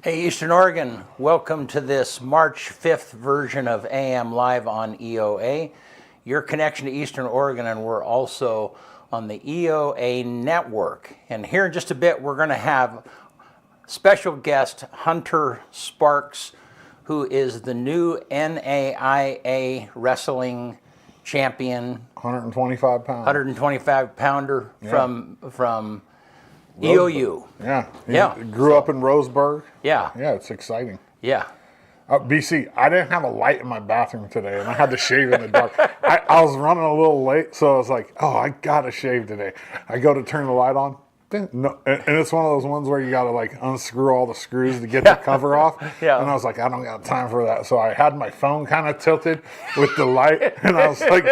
Hey, Eastern Oregon, welcome to this March 5th version of AM Live on EOA. Your connection to Eastern Oregon, and we're also on the EOA network. And here in just a bit, we're going to have special guest Hunter Sparks, who is the new NAIA wrestling champion, 125 pounds. 125 pounder from EOU. Yeah. He grew up in Roseburg. Yeah. Yeah, it's exciting. Yeah. BC, I didn't have a light in my bathroom today, and I had to shave in the dark. I was running a little late, so I was like, oh, I got to shave today. I go to turn the light on. No, and it's one of those ones where you got to like unscrew all the screws to get the cover off. Yeah. And I was like, I don't got time for that. So I had my phone kind of tilted with the light, and I was like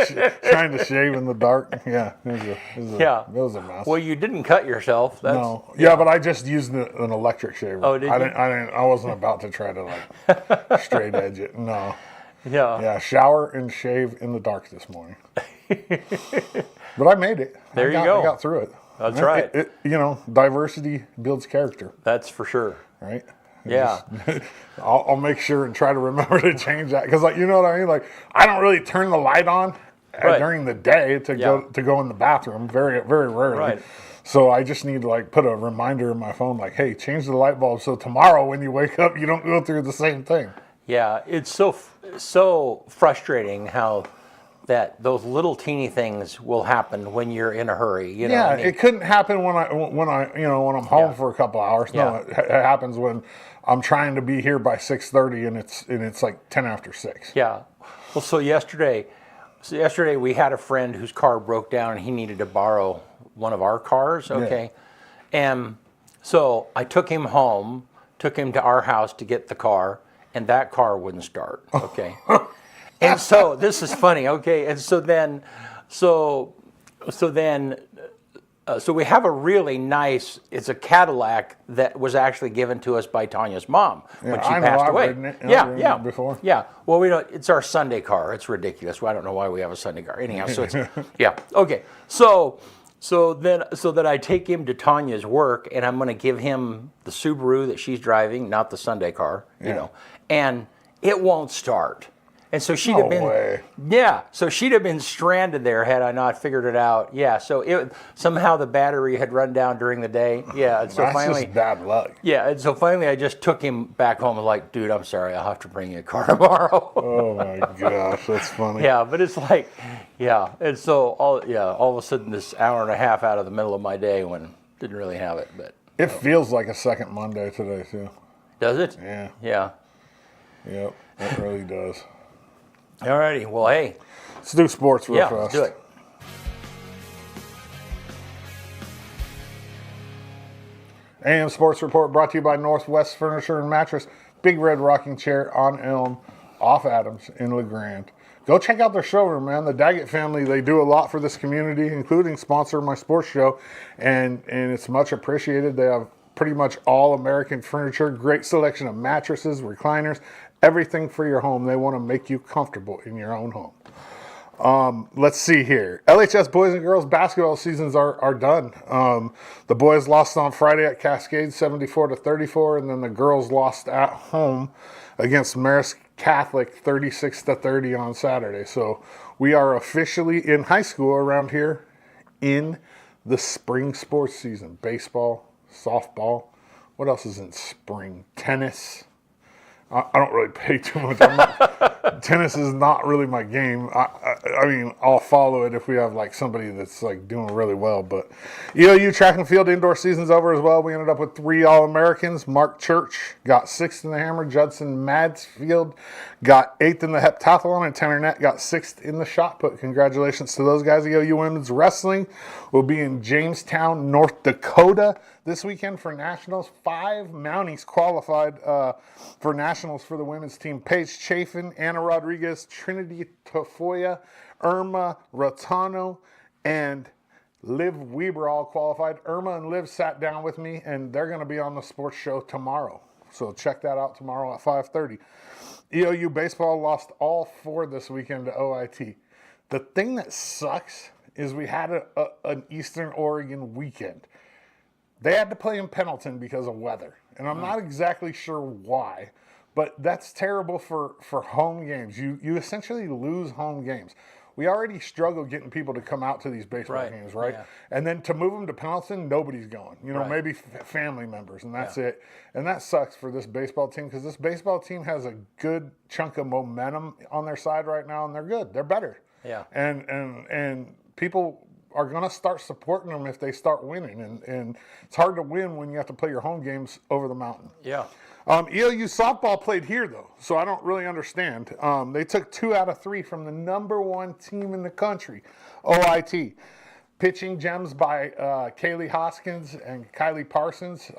trying to shave in the dark. Yeah, it was a mess. Well, you didn't cut yourself. No. Yeah, but I just used an electric shaver. Oh, did you? I wasn't about to try to like straight edge it. No. Yeah. Yeah, shower and shave in the dark this morning. But I made it. There you go. I got through it. That's right. Diversity builds character. That's for sure. Right? Yeah. I'll make sure and try to remember to change that. Because, you know what I mean? Like, I don't really turn the light on during the day to go in the bathroom. Very, very rarely. Right. So I just need to, like, put a reminder in my phone, like, hey, change the light bulb so tomorrow when you wake up, you don't go through the same thing. Yeah. It's so frustrating how that those little teeny things will happen when you're in a hurry. You know? It couldn't happen when I'm home for a couple hours. No, it happens when I'm trying to be here by 6:30 and it's like 10 after 6. Yeah. Well, so yesterday we had a friend whose car broke down and he needed to borrow one of our cars. Okay. Yeah. And so I took him home, took him to our house to get the car, and that car wouldn't start. Okay. And so this is funny, okay? And so we have a really nice. It's a Cadillac that was actually given to us by Tanya's mom when she passed away. Ridden it before. Yeah. Well, we don't. It's our Sunday car. It's ridiculous. I don't know why we have a Sunday car. Anyhow, so it's okay. So then I take him to Tanya's work, and I'm going to give him the Subaru that she's driving, not the Sunday car, you know, and it won't start. And so she'd have been stranded there had I not figured it out. Yeah, so somehow the battery had run down during the day. Yeah, and so That's finally, just bad luck. Yeah, and so finally I just took him back home and like, dude, I'm sorry, I'll have to bring you a car tomorrow. Oh my gosh, that's funny. Yeah, but it's like, and so all of a sudden this hour and a half out of the middle of my day when didn't really have it, but it feels like a second Monday today too. Does it? Yeah. Yeah. Yep, it really does. Alrighty, well, hey. Let's do sports real fast. Let's do it. AM Sports Report brought to you by Northwest Furniture and Mattress. Big Red Rocking Chair on Elm, off Adams in LeGrand. Go check out their showroom, man. The Daggett family, they do a lot for this community, including sponsor my sports show, and it's much appreciated. They have pretty much all American furniture, great selection of mattresses, recliners, everything for your home. They want to make you comfortable in your own home. Let's see here. LHS boys and girls basketball seasons are done. The boys lost on Friday at Cascade 74-34, and then the girls lost at home against Marist Catholic 36-30 on Saturday. So we are officially in high school around here in the spring sports season. Baseball, softball. What else is in spring? Tennis. I don't really pay too much. Tennis is not really my game. I mean, I'll follow it if we have like somebody that's like doing really well. But EOU track and field indoor season's over as well. We ended up with 3 All-Americans. Mark Church got 6th in the hammer. Judson Madsfield got 8th in the heptathlon, and Tanner Nett got 6th in the shot put. Congratulations to those guys. EOU women's wrestling will be in Jamestown, North Dakota this weekend for nationals. 5 Mounties qualified for nationals for the women's team. Paige Chafin, Anna Rodriguez, Trinity Tafoya, Irma Rotano, and Liv Weber all qualified. Irma and Liv sat down with me, and they're going to be on the sports show tomorrow. So check that out tomorrow at 5:30. EOU baseball lost all 4 this weekend to OIT. The thing that sucks is we had an Eastern Oregon weekend. They had to play in Pendleton because of weather, and I'm not exactly sure why, but that's terrible for home games. You essentially lose home games. We already struggle getting people to come out to these baseball Right. games, right? Yeah. And then to move them to Pendleton, nobody's going. You know, Right. maybe family members, and that's Yeah. it. And that sucks for this baseball team because this baseball team has a good chunk of momentum on their side right now, and they're good. They're better. Yeah. And people are going to start supporting them if they start winning. And it's hard to win when you have to play your home games over the mountain. Yeah. EOU softball played here, though, so I don't really understand. They took 2 out of 3 from the #1 team in the country, OIT. Pitching gems by Kaylee Hoskins and Kylie Parsons.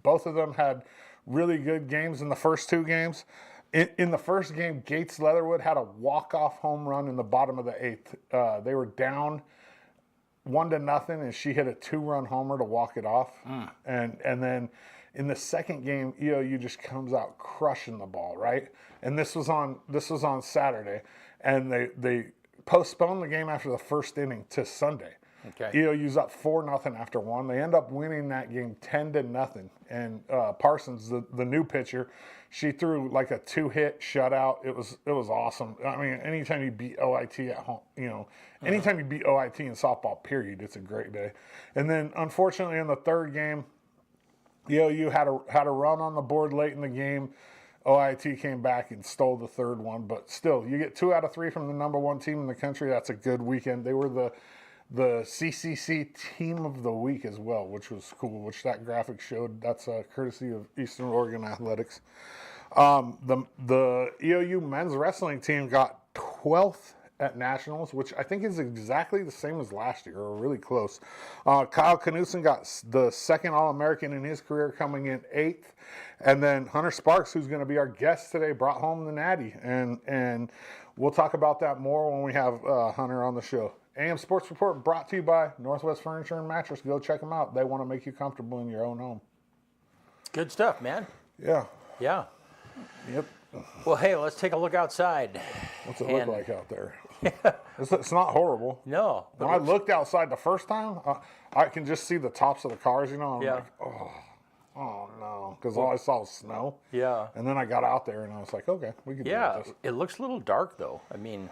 Both of them had really good games in the first 2 games. In the first game, Gates Leatherwood had a walk-off home run in the bottom of the 8th. They were down 1-0, and she hit a 2-run homer to walk it off. And then in the second game, EOU just comes out crushing the ball, right? And this was on Saturday, and they postponed the game after the first inning to Sunday. Okay. EOU's up 4-0 after 1. They end up winning that game 10-0. And Parsons, the new pitcher, she threw like a 2-hit shutout. It was awesome. I mean, anytime you beat OIT at home, anytime you beat OIT in softball, period, it's a great day. And then unfortunately in the third game, EOU had a run on the board late in the game. OIT came back and stole the third one, but still, you get 2 out of 3 from the #1 team in the country. That's a good weekend. They were the CCC Team of the Week as well, which was cool, which that graphic showed. That's courtesy of Eastern Oregon Athletics. The EOU men's wrestling team got 12th at Nationals, which I think is exactly the same as last year, or really close. Kyle Knudsen got the second All-American in his career, coming in 8th. And then Hunter Sparks, who's going to be our guest today, brought home the Natty. And we'll talk about that more when we have Hunter on the show. AM Sports Report brought to you by Northwest Furniture and Mattress. Go check them out. They want to make you comfortable in your own home. Good stuff, man. Yeah. Yeah. Yep. Well, hey, let's take a look outside. What's it look like out there? It's not horrible. No. When I looked outside the first time, I can just see the tops of the cars, and I'm Yeah. like, oh no, because all I saw was snow. Yeah. And then I got out there, and I was like, okay, we can deal Yeah. with this. It looks a little dark, though. I mean,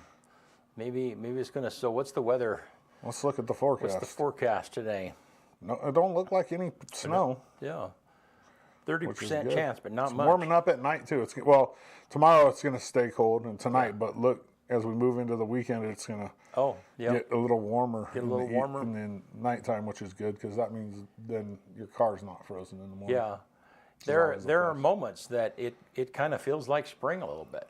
maybe it's going to. So, what's the weather? Let's look at the forecast. What's the forecast today? No, it don't look like any snow. Yeah. Which is 30% good. chance, but not It's much. warming up at night too. Tomorrow it's going to stay cold, and tonight. But look, as we move into the weekend, it's going to Oh, yeah. get a little warmer. Get a little warmer. in the nighttime, which is good because that means then your car's not frozen in the morning. Yeah. There always a are plus. moments that it kind of feels like spring a little bit,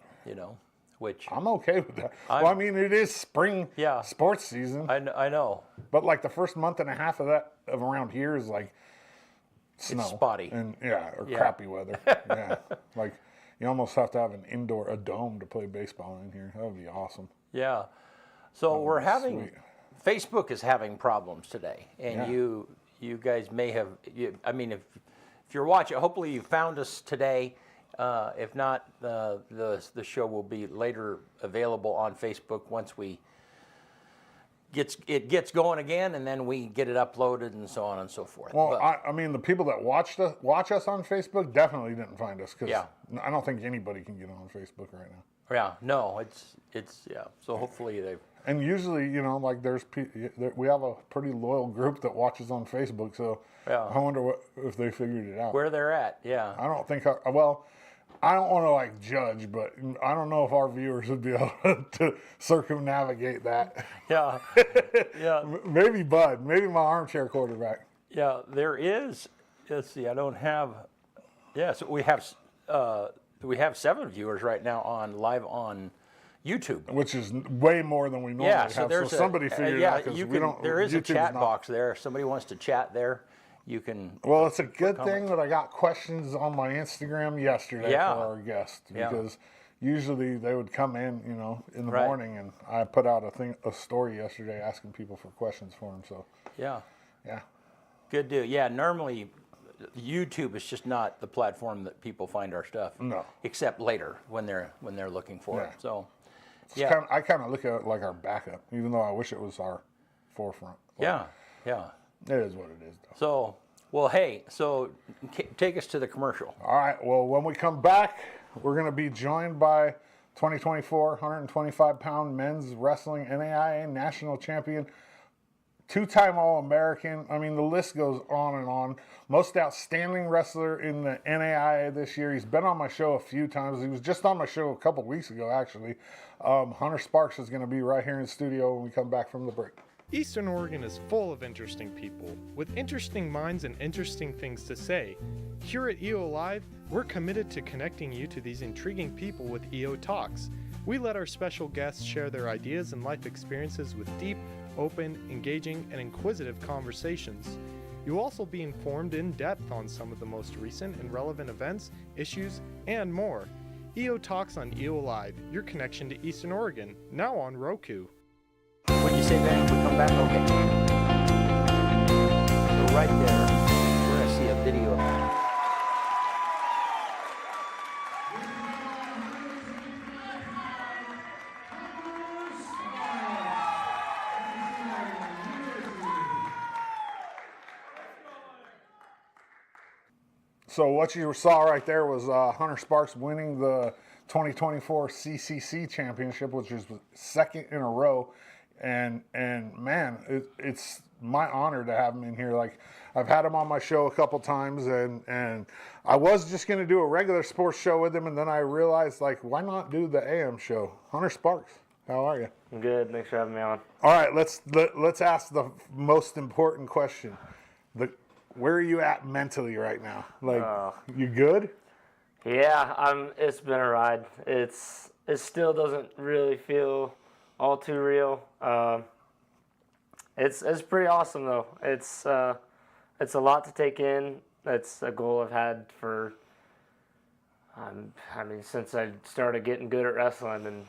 which I'm okay with that. I mean, it is spring Yeah. sports season, I know. but like the first month and a half of around here is like snow. spotty. And crappy weather. Yeah. Like you almost have to have a dome to play baseball in here. That would be awesome. Yeah. So we're having, sweet. Facebook is having problems today. And Yeah. you guys may have, if you're watching, hopefully you found us today. If not, the show will be later available on Facebook once it gets going again, and then we get it uploaded and so on and so forth. Well, But- I mean, the people that watch us on Facebook definitely didn't find us because Yeah. I don't think anybody can get on Facebook right now. yeah, no, it's yeah. So hopefully they. And usually, like we have a pretty loyal group that watches on Facebook. So Yeah. I wonder if they figured it out. Where they're at, yeah. I don't think. I don't want to judge, but I don't know if our viewers would be able to circumnavigate that. Yeah, yeah, Maybe Bud, maybe my armchair quarterback. yeah. There is. Let's see. I don't have. Yeah, so we have 7 viewers right now live on YouTube. Which is way more than we normally Yeah, so have. there's So somebody figured it out because we don't. There is a YouTube chat not- box there. If somebody wants to chat there, you can. Well, it's a good thing that I got questions on my Instagram yesterday Yeah. for our guest Yeah. because usually they would come in, in the Right. morning, and I put out a story yesterday asking people for questions for them. So Yeah, yeah, good deal. Yeah, normally YouTube is just not the platform that people find our stuff. No. Except later when they're looking for Yeah. it. So. It's Yeah. I kind of look at it like our backup, even though I wish it was our forefront. Like, Yeah. Yeah. it is what it is, though. So, Well, hey, so take us to the commercial. All right. Well, when we come back, we're going to be joined by 2024 125-pound men's wrestling NAIA national champion, two-time All-American. I mean, the list goes on and on. Most outstanding wrestler in the NAIA this year. He's been on my show a few times. He was just on my show a couple weeks ago, actually. Hunter Sparks is going to be right here in the studio when we come back from the break. Eastern Oregon is full of interesting people, with interesting minds and interesting things to say. Here at EO Live, we're committed to connecting you to these intriguing people with EO Talks. We let our special guests share their ideas and life experiences with deep, open, engaging, and inquisitive conversations. You'll also be informed in depth on some of the most recent and relevant events, issues, and more. EO Talks on EO Live, your connection to Eastern Oregon, now on Roku. What'd you say, Van? We come back? Okay. So right there, we're going to see a video of that. So what you saw right there was Hunter Sparks winning the 2024 CCC championship, which is second in a row. And man, it's my honor to have him in here. Like, I've had him on my show a couple times, and I was just going to do a regular sports show with him, and then I realized, like, why not do the AM show? Hunter Sparks, how are you? I'm good. Thanks for having me on. All right, let's ask the most important question. Where are you at mentally right now? Like, you good? Yeah, it's been a ride. It still doesn't really feel all too real. It's pretty awesome though. It's a lot to take in. It's a goal I've had for since I started getting good at wrestling, and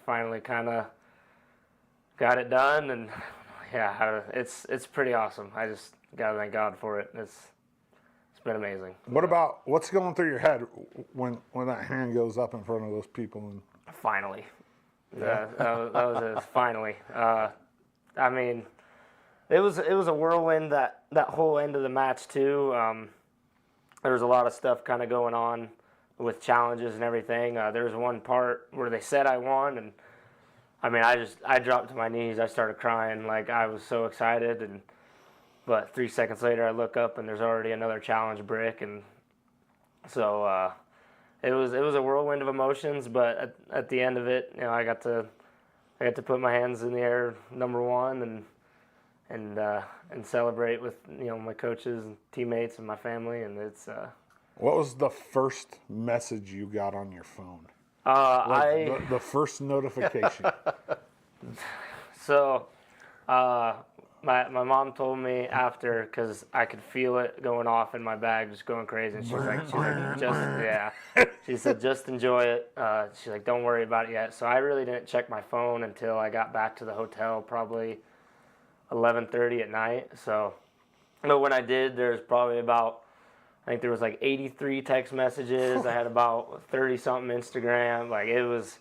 finally kind of got it done. And yeah, it's pretty awesome. I just gotta thank God for it. It's been amazing. What's going through your head when that hand goes up in front of those people? And Finally. Yeah. That was it. Finally. I mean, it was a whirlwind that whole end of the match too. There was a lot of stuff kind of going on with challenges and everything. There was one part where they said I won, and I mean, I dropped to my knees. I started crying, like I was so excited. But 3 seconds later, I look up and there's already another challenge brick, and so it was a whirlwind of emotions. But at the end of it, I got to put my hands in the air, number one, and celebrate with my coaches and teammates and my family. And it's what was the first message you got on your phone? The first notification. So, my mom told me after, because I could feel it going off in my bag, just going crazy. And she's like, She said, just enjoy it. She's like, don't worry about it yet. So I really didn't check my phone until I got back to the hotel, probably 11:30 at night. So, but when I did, there's probably I think there was like 83 text messages. I had about 30-something Instagram. Like, it was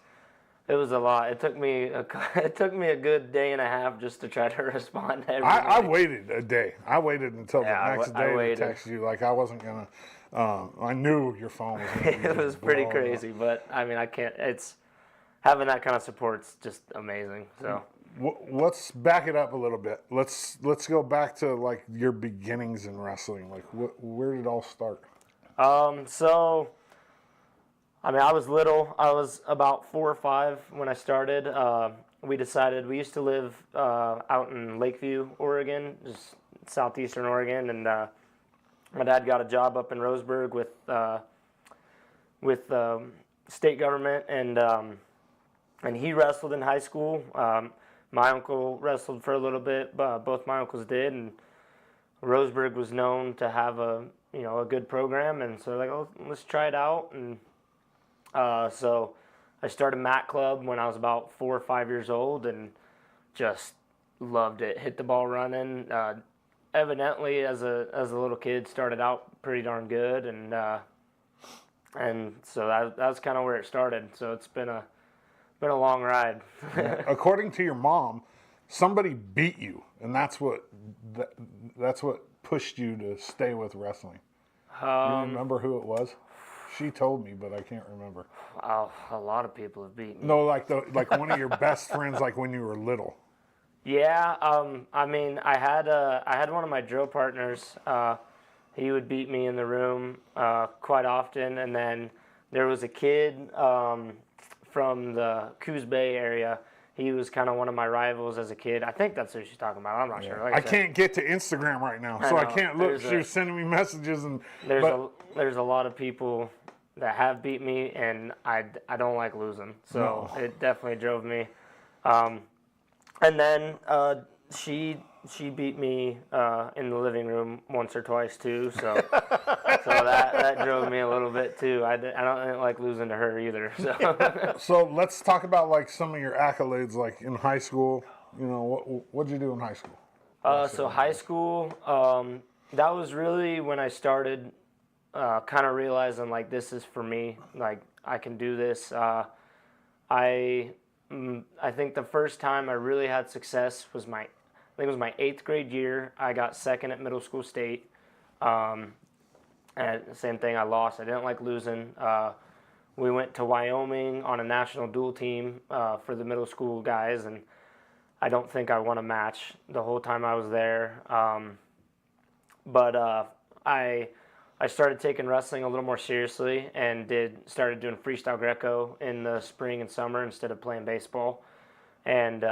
a lot. It took me a good day and a half just to try to respond to everything. I waited a day. I waited until the next day to waited. text you. Like, I wasn't gonna. I knew your phone was. It was pretty crazy, but I mean, I can't. It's having that kind of support's just amazing. So let's back it up a little bit. Let's go back to like your beginnings in wrestling. Like, where did it all start? So. I mean, I was little. I was about 4 or 5 when I started. We used to live out in Lakeview, Oregon, just southeastern Oregon, and my dad got a job up in Roseburg with state government, and he wrestled in high school. My uncle wrestled for a little bit. Both my uncles did, and Roseburg was known to have a good program, and so like, oh, let's try it out. And so I started Mat Club when I was about 4 or 5 years old, and just loved it. Hit the ball running. Evidently, as a little kid, started out pretty darn good, and so that was kind of where it started. So it's been a long ride. According to your mom, somebody beat you, and that's what pushed you to stay with wrestling? You remember who it was? She told me, but I can't remember. Oh, a lot of people have beat me. No, like one of your best friends, like when you were little. Yeah, I mean, I had one of my drill partners. He would beat me in the room quite often, and then there was a kid from the Coos Bay area. He was kind of one of my rivals as a kid. I think that's who she's talking about. I'm not sure. Like I said, can't get to Instagram right now, so I know. can't look. There's She was sending me messages, and there's a lot of people that have beat me, and I don't like losing. So it definitely drove me. And then she beat me in the living room once or twice too. So that drove me a little bit too. I don't like losing to her either. So So let's talk about like some of your accolades, like in high school. You know, what'd you do in high school? so high school, that was really when I started kind of realizing like this is for me. Like I can do this. I think the first time I really had success was I think it was my 8th grade year. I got second at middle school state. And the same thing, I lost. I didn't like losing. We went to Wyoming on a national dual team for the middle school guys, and I don't think I won a match the whole time I was there. But I started taking wrestling a little more seriously and started doing freestyle Greco in the spring and summer instead of playing baseball. And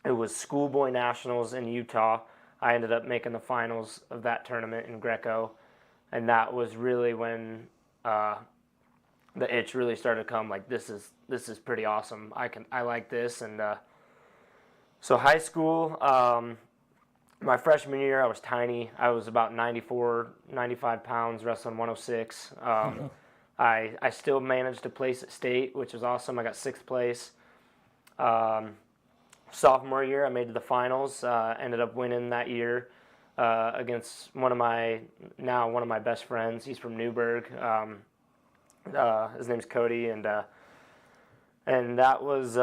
it was schoolboy nationals in Utah. I ended up making the finals of that tournament in Greco, and that was really when the itch really started to come. Like this is pretty awesome. I like this. And so high school. My freshman year, I was tiny. I was about 94, 95 pounds, wrestling 106. I still managed to place at state, which was awesome. I got 6th place. Sophomore year, I made it to the finals. Ended up winning that year against one of my best friends. He's from Newburgh. His name's Cody, and that was.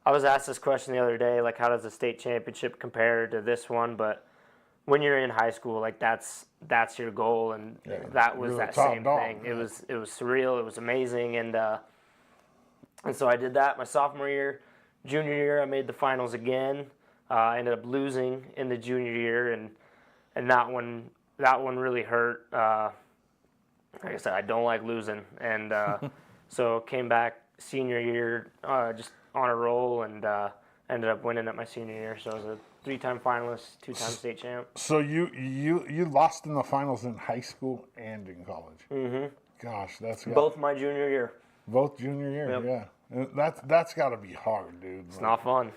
I was asked this question the other day, like how does the state championship compare to this one? But when you're in high school, like that's your goal, and that was you're that the top same dog, thing. yeah. It was surreal. It was amazing, and so I did that my sophomore year. Junior year, I made the finals again. I ended up losing in the junior year, and that one really hurt. Like I said, I don't like losing, and so came back senior year just on a roll, and ended up winning at my senior year. So I was a 3-time finalist, 2-time state champ. So you lost in the finals in high school and in college. Mm-hmm. Gosh, Both my junior year. both junior year. Yep. Yeah, that's got to be hard, dude. It's not fun.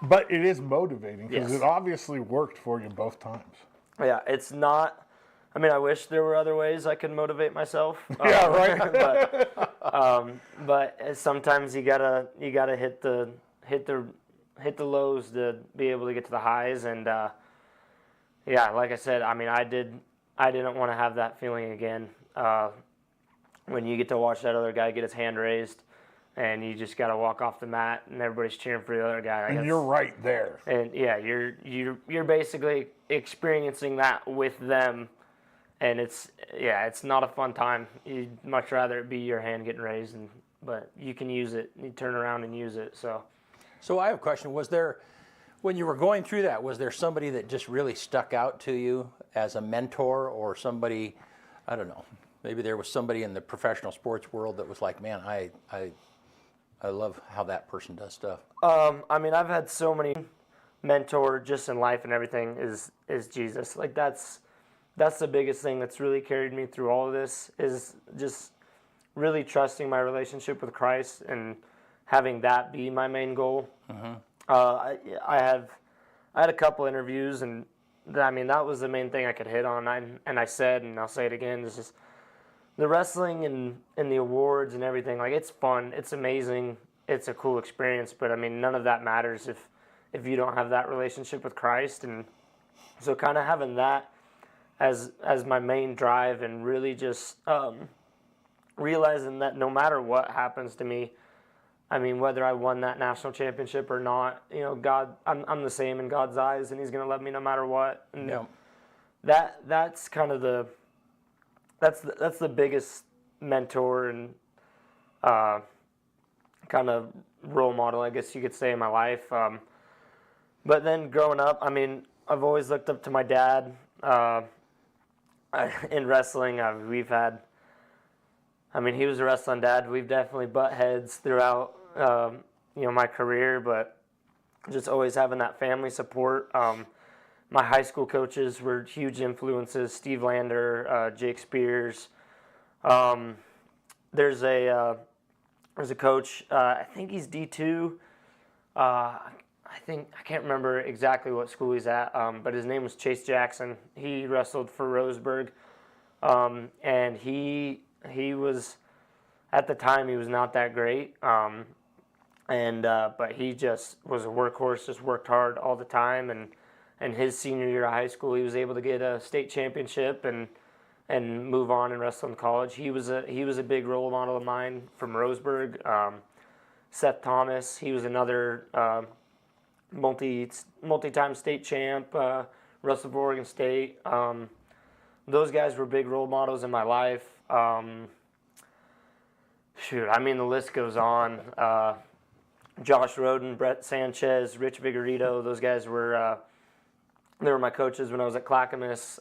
But it is motivating because Yes. it obviously worked for you both times. Yeah, it's not. I mean, I wish there were other ways I could motivate myself. Yeah, right. But sometimes you gotta hit the lows to be able to get to the highs. And yeah, like I said, I mean, I didn't want to have that feeling again. When you get to watch that other guy get his hand raised, and you just gotta walk off the mat, and everybody's cheering for the other guy. And you're right there. And yeah, you're basically experiencing that with them. And it's not a fun time. You'd much rather it be your hand getting raised, but you can use it. You turn around and use it. So I have a question. Was there, when you were going through that, was there somebody that just really stuck out to you as a mentor, or somebody, I don't know, maybe there was somebody in the professional sports world that was like, man, I love how that person does stuff. I mean, I've had so many mentors just in life and everything is Jesus. Like that's the biggest thing that's really carried me through all of this, is just really trusting my relationship with Christ and having that be my main goal. Mm-hmm. I had a couple interviews, and I mean, that was the main thing I could hit on. And I said, and I'll say it again, it's just the wrestling and the awards and everything. Like, it's fun, it's amazing, it's a cool experience. But I mean, none of that matters if you don't have that relationship with Christ. And so, kind of having that as my main drive, and really just realizing that no matter what happens to me, I mean, whether I won that national championship or not, God, I'm the same in God's eyes, and He's going to love me no matter what. And that's kind of that's the biggest mentor and kind of role model, I guess you could say, in my life. But then growing up, I mean, I've always looked up to my dad. In wrestling, he was a wrestling dad. We've definitely butt heads throughout, my career, but just always having that family support. My high school coaches were huge influences. Steve Lander, Jake Spears. There's a coach. I think he's D2. I can't remember exactly what school he's at, but his name was Chase Jackson. He wrestled for Roseburg, and he was, at the time, he was not that great, but he just was a workhorse, just worked hard all the time, and his senior year of high school, he was able to get a state championship and move on and wrestle in college. He was a big role model of mine from Roseburg. Seth Thomas, he was another multi-time state champ, wrestled for Oregon State. Those guys were big role models in my life. The list goes on. Josh Roden, Brett Sanchez, Rich Vigorito, those guys were they were my coaches when I was at Clackamas.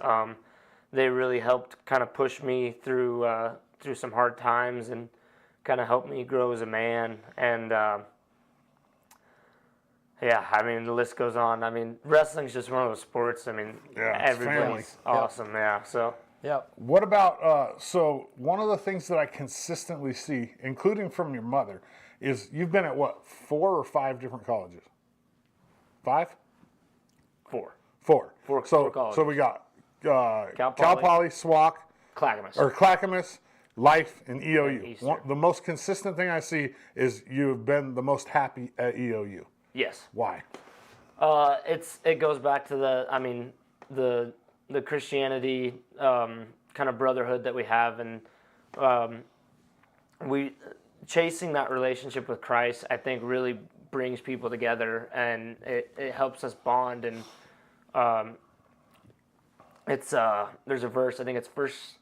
They really helped kind of push me through some hard times and kind of helped me grow as a man. And the list goes on. Wrestling's just one of those sports. Everybody's awesome. Yeah. So. Yeah. What about, so one of the things that I consistently see, including from your mother, is you've been at 4 or 5 different colleges? 5? 4. 4. Four colleges. So we got Cal Poly, SWAC, Clackamas, Life, and EOU. Eastern. The most consistent thing I see is you've been the most happy at EOU. Yes. Why? It goes back to the Christianity kind of brotherhood that we have, and we chasing that relationship with Christ, I think, really brings people together, and it helps us bond. And there's a verse, I think it's First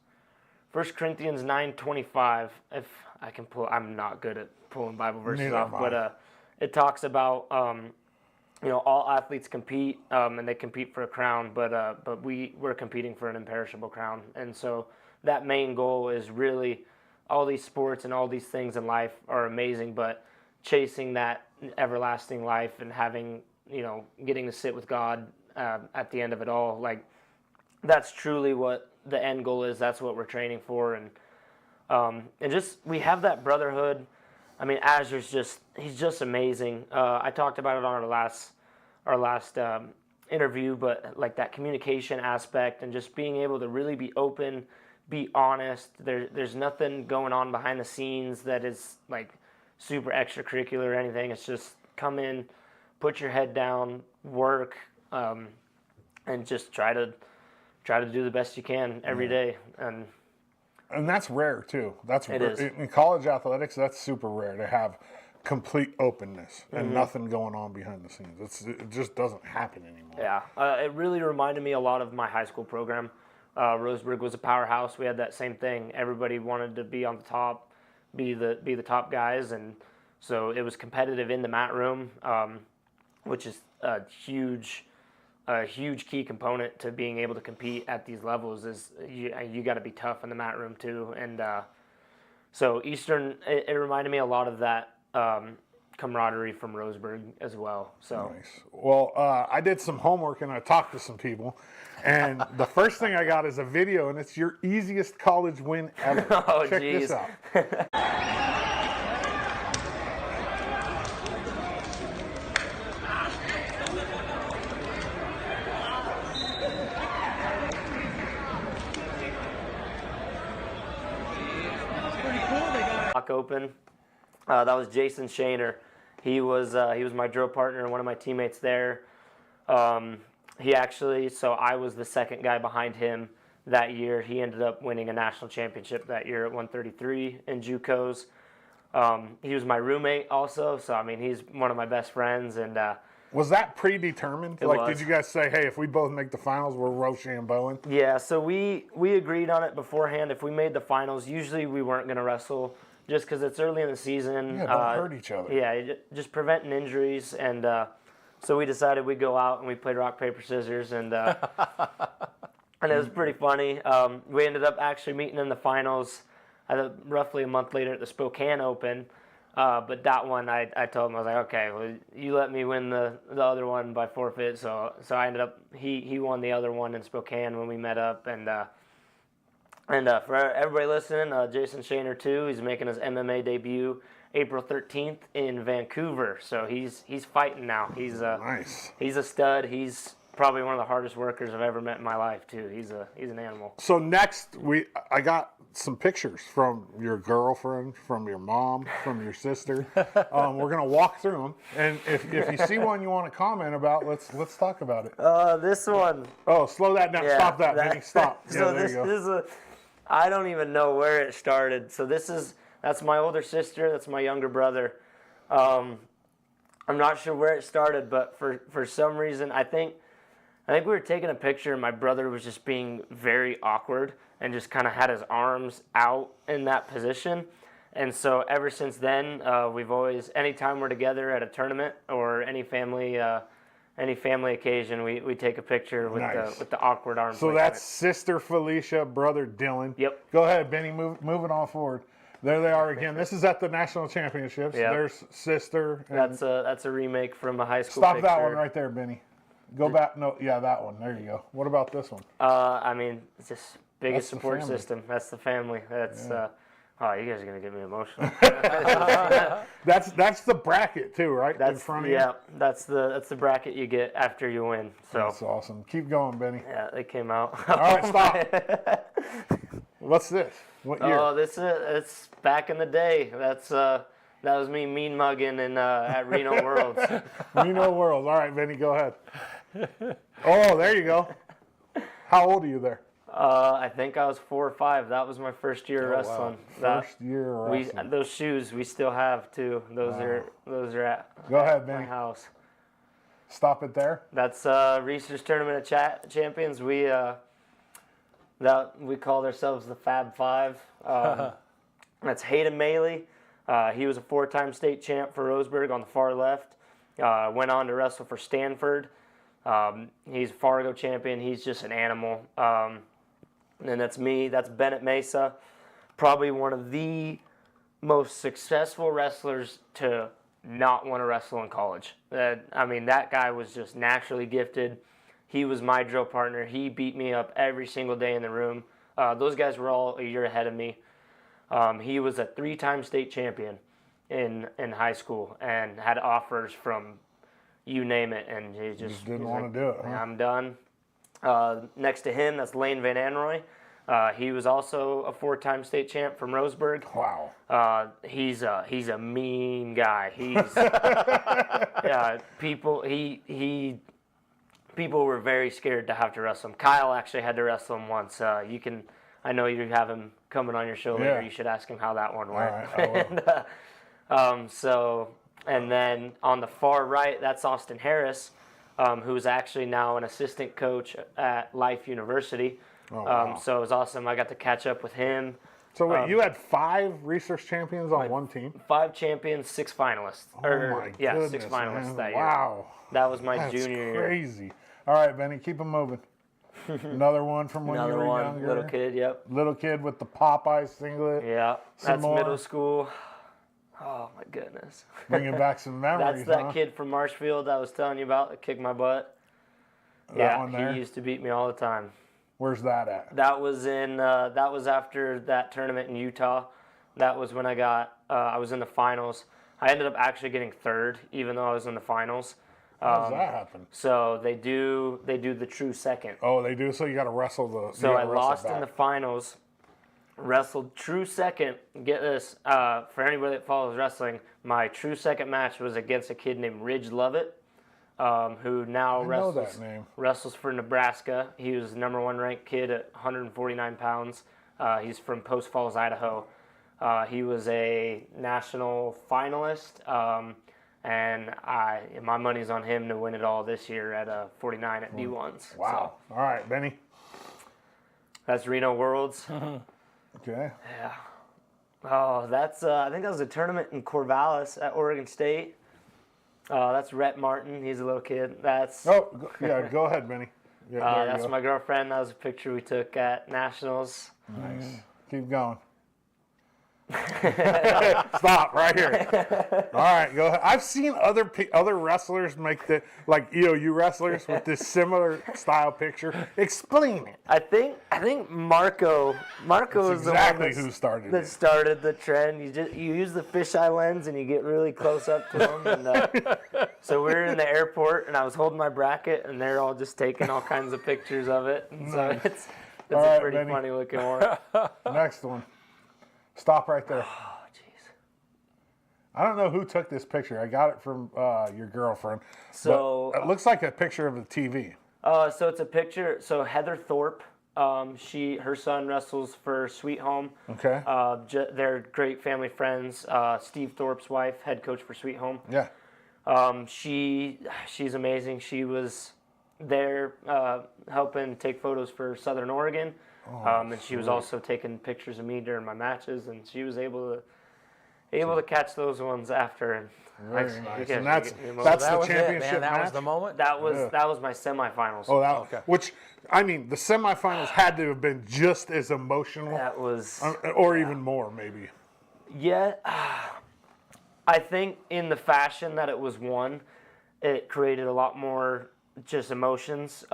Corinthians 9:25. If I can pull, I'm not good at pulling Bible verses off, but it talks about all athletes compete, and they compete for a crown, but we're competing for an imperishable crown. And so that main goal is really, all these sports and all these things in life are amazing, but chasing that everlasting life and having, getting to sit with God at the end of it all, like, that's truly what the end goal is. That's what we're training for. And just, we have that brotherhood. Azur's he's just amazing. I talked about it on our last interview, but like that communication aspect and just being able to really be open, be honest. There's nothing going on behind the scenes that is like super extracurricular or anything. It's just come in, put your head down, work, and just try to do the best you can every day. And that's rare too. It is. In college athletics, that's super rare to have complete openness and nothing going on behind the scenes. It just doesn't happen anymore. Yeah, it really reminded me a lot of my high school program. Roseburg was a powerhouse. We had that same thing. Everybody wanted to be on the top, be the top guys, and so it was competitive in the mat room, which is a huge key component to being able to compete at these levels. Is you got to be tough in the mat room too. And so Eastern, it reminded me a lot of that camaraderie from Roseburg as well. So nice. Well, I did some homework and I talked to some people, and the first thing I got is a video, and it's your easiest college win ever. Oh, Check geez. this out. Open. That was Jason Shaner. He was my drill partner and one of my teammates there. He actually, so I was the second guy behind him that year. He ended up winning a national championship that year at 133 in JUCOs. He was my roommate also, so I mean he's one of my best friends, and Was that predetermined? Like, was. did you guys say, hey, if we both make the finals, we're Rochambeauing? yeah, so we agreed on it beforehand. If we made the finals, usually we weren't going to wrestle just because it's early in the season. Yeah, don't hurt each other. Yeah, just preventing injuries, and so we decided we'd go out and we played rock paper scissors, and and it was pretty funny. We ended up actually meeting in the finals roughly a month later at the Spokane Open. But that one, I told him, I was like, okay, well, you let me win the other one by forfeit. So I ended up, he won the other one in Spokane when we met up. And for everybody listening, Jason Shaner too, he's making his MMA debut April 13th in Vancouver. So he's fighting now. He's Nice. he's a stud. He's probably one of the hardest workers I've ever met in my life too. He's an animal. So next, I got some pictures from your girlfriend, from your mom, from your sister. We're gonna walk through them, and if you see one you want to comment about, let's talk about it. This one. Oh, slow that down. Yeah, Stop that, Vinny. Stop. Yeah, So there this you go. is I don't even know where it started. So that's my older sister. That's my younger brother. I'm not sure where it started, but for some reason, I think we were taking a picture, and my brother was just being very awkward and just kind of had his arms out in that position. And so ever since then, we've always, anytime we're together at a tournament or any family occasion, we take a picture with Nice. the awkward arm. So that's sister Felicia, brother Dylan. Yep. Go ahead, Benny. Moving on forward. There they are again. This is at the national championships. Yep. There's sister. And That's a remake from a high school. stop picture. that one right there, Benny. Go back. No, yeah, that one. There you go. What about this one? I mean, it's just biggest That's the support family. system. That's the family. That's oh, you guys are gonna get me emotional. That's the bracket too, right? In That's front of you. yeah. That's the bracket you get after you win. So That's awesome. Keep going, Benny. yeah, they came out. All right, stop. What's this? What year? Oh, it's back in the day. That was me mean mugging at Reno Worlds. Reno World. All right, Benny, go ahead. Oh, there you go. How old are you there? I think I was 4 or 5. That was my first year of wrestling. That- First year of wrestling. those shoes we still have too. Those are at Go ahead, my Benny. house. Stop it there. That's Research Tournament of Champions. We called ourselves the Fab Five. That's Hayden Maley. He was a 4-time state champ for Roseburg on the far left. Went on to wrestle for Stanford. He's a Fargo champion. He's just an animal. And that's me. That's Bennett Mesa. Probably one of the most successful wrestlers to not want to wrestle in college. I mean, that guy was just naturally gifted. He was my drill partner. He beat me up every single day in the room. Those guys were all a year ahead of me. He was a 3-time state champion in high school and had offers from you name it, and he just Didn't he's want like, to do it. Huh? I'm done. Next to him, that's Lane Van Anroy. He was also a 4-time state champ from Roseburg. Wow. He's a mean guy. He's people were very scared to have to wrestle him. Kyle actually had to wrestle him once. I know you have him coming on your show later. Yeah. You should ask him how that one went. right, I will. And then on the far right, that's Austin Harris, who's actually now an assistant coach at Life University. Oh, wow. So it was awesome. I got to catch up with him. So wait, you had 5 research champions on one team? 5 champions, 6 finalists. Oh my goodness, 6 finalists man. that year. Wow. That was my That's junior year. crazy. All right, Benny, keep them moving. Another one from when you Another were one, younger. little kid. Yep. Little kid with the Popeye singlet. Yeah. Some That's more. middle school. Oh my goodness. Bringing back some memories, That's that huh? kid from Marshfield I was telling you about that kicked my butt. That one there? he used to beat me all the time. Where's that at? That was after that tournament in Utah. That was when I was in the finals. I ended up actually getting 3rd, even though I was in the finals. How does that happen? So they do the true second. Oh, they do. So you got to wrestle the. So I lost in the finals, wrestled true second. Get this, for anybody that follows wrestling, my true second match was against a kid named Ridge Lovett, who now know that name. wrestles for Nebraska. He was the #1 ranked kid at 149 pounds. He's from Post Falls, Idaho. He was a national finalist, and my money's on him to win it all this year at 49 at D1s. Wow. All right, Benny. That's Reno Worlds. Okay. Yeah. Oh, that's I think that was a tournament in Corvallis at Oregon State. That's Rhett Martin. He's a little kid. That's Go ahead, Benny. Yeah, there you that's go. my girlfriend. That was a picture we took at Nationals. Nice. Keep going. Stop right here. All right, go ahead. I've seen other wrestlers make the EOU wrestlers with this similar style picture. Explain it. I think Marco is the one Exactly who started that it. started the trend. You use the fisheye lens and you get really close up to him. And so we were in the airport and I was holding my bracket and they're all just taking all kinds of pictures of it. And so it's All a right, pretty Benny. funny looking one. Next one. Stop right there. Oh jeez. I don't know who took this picture. I got it from your girlfriend. So But it looks like a picture of the TV. so it's a picture. So Heather Thorpe. Her son wrestles for Sweet Home. Okay. They're great family friends. Steve Thorpe's wife, head coach for Sweet Home. Yeah. She's amazing. She was there helping take photos for Southern Oregon, and she was also taking pictures of me during my matches, and she was able to catch those ones after. And Very nice. you And get- that's you get- that's That the was it, championship man. That was match? the moment. that was my semifinals. Oh, that Okay. which I mean, the semifinals had to have been just as emotional, That was or even more, maybe. yeah. I think in the fashion that it was won, it created a lot more just emotions.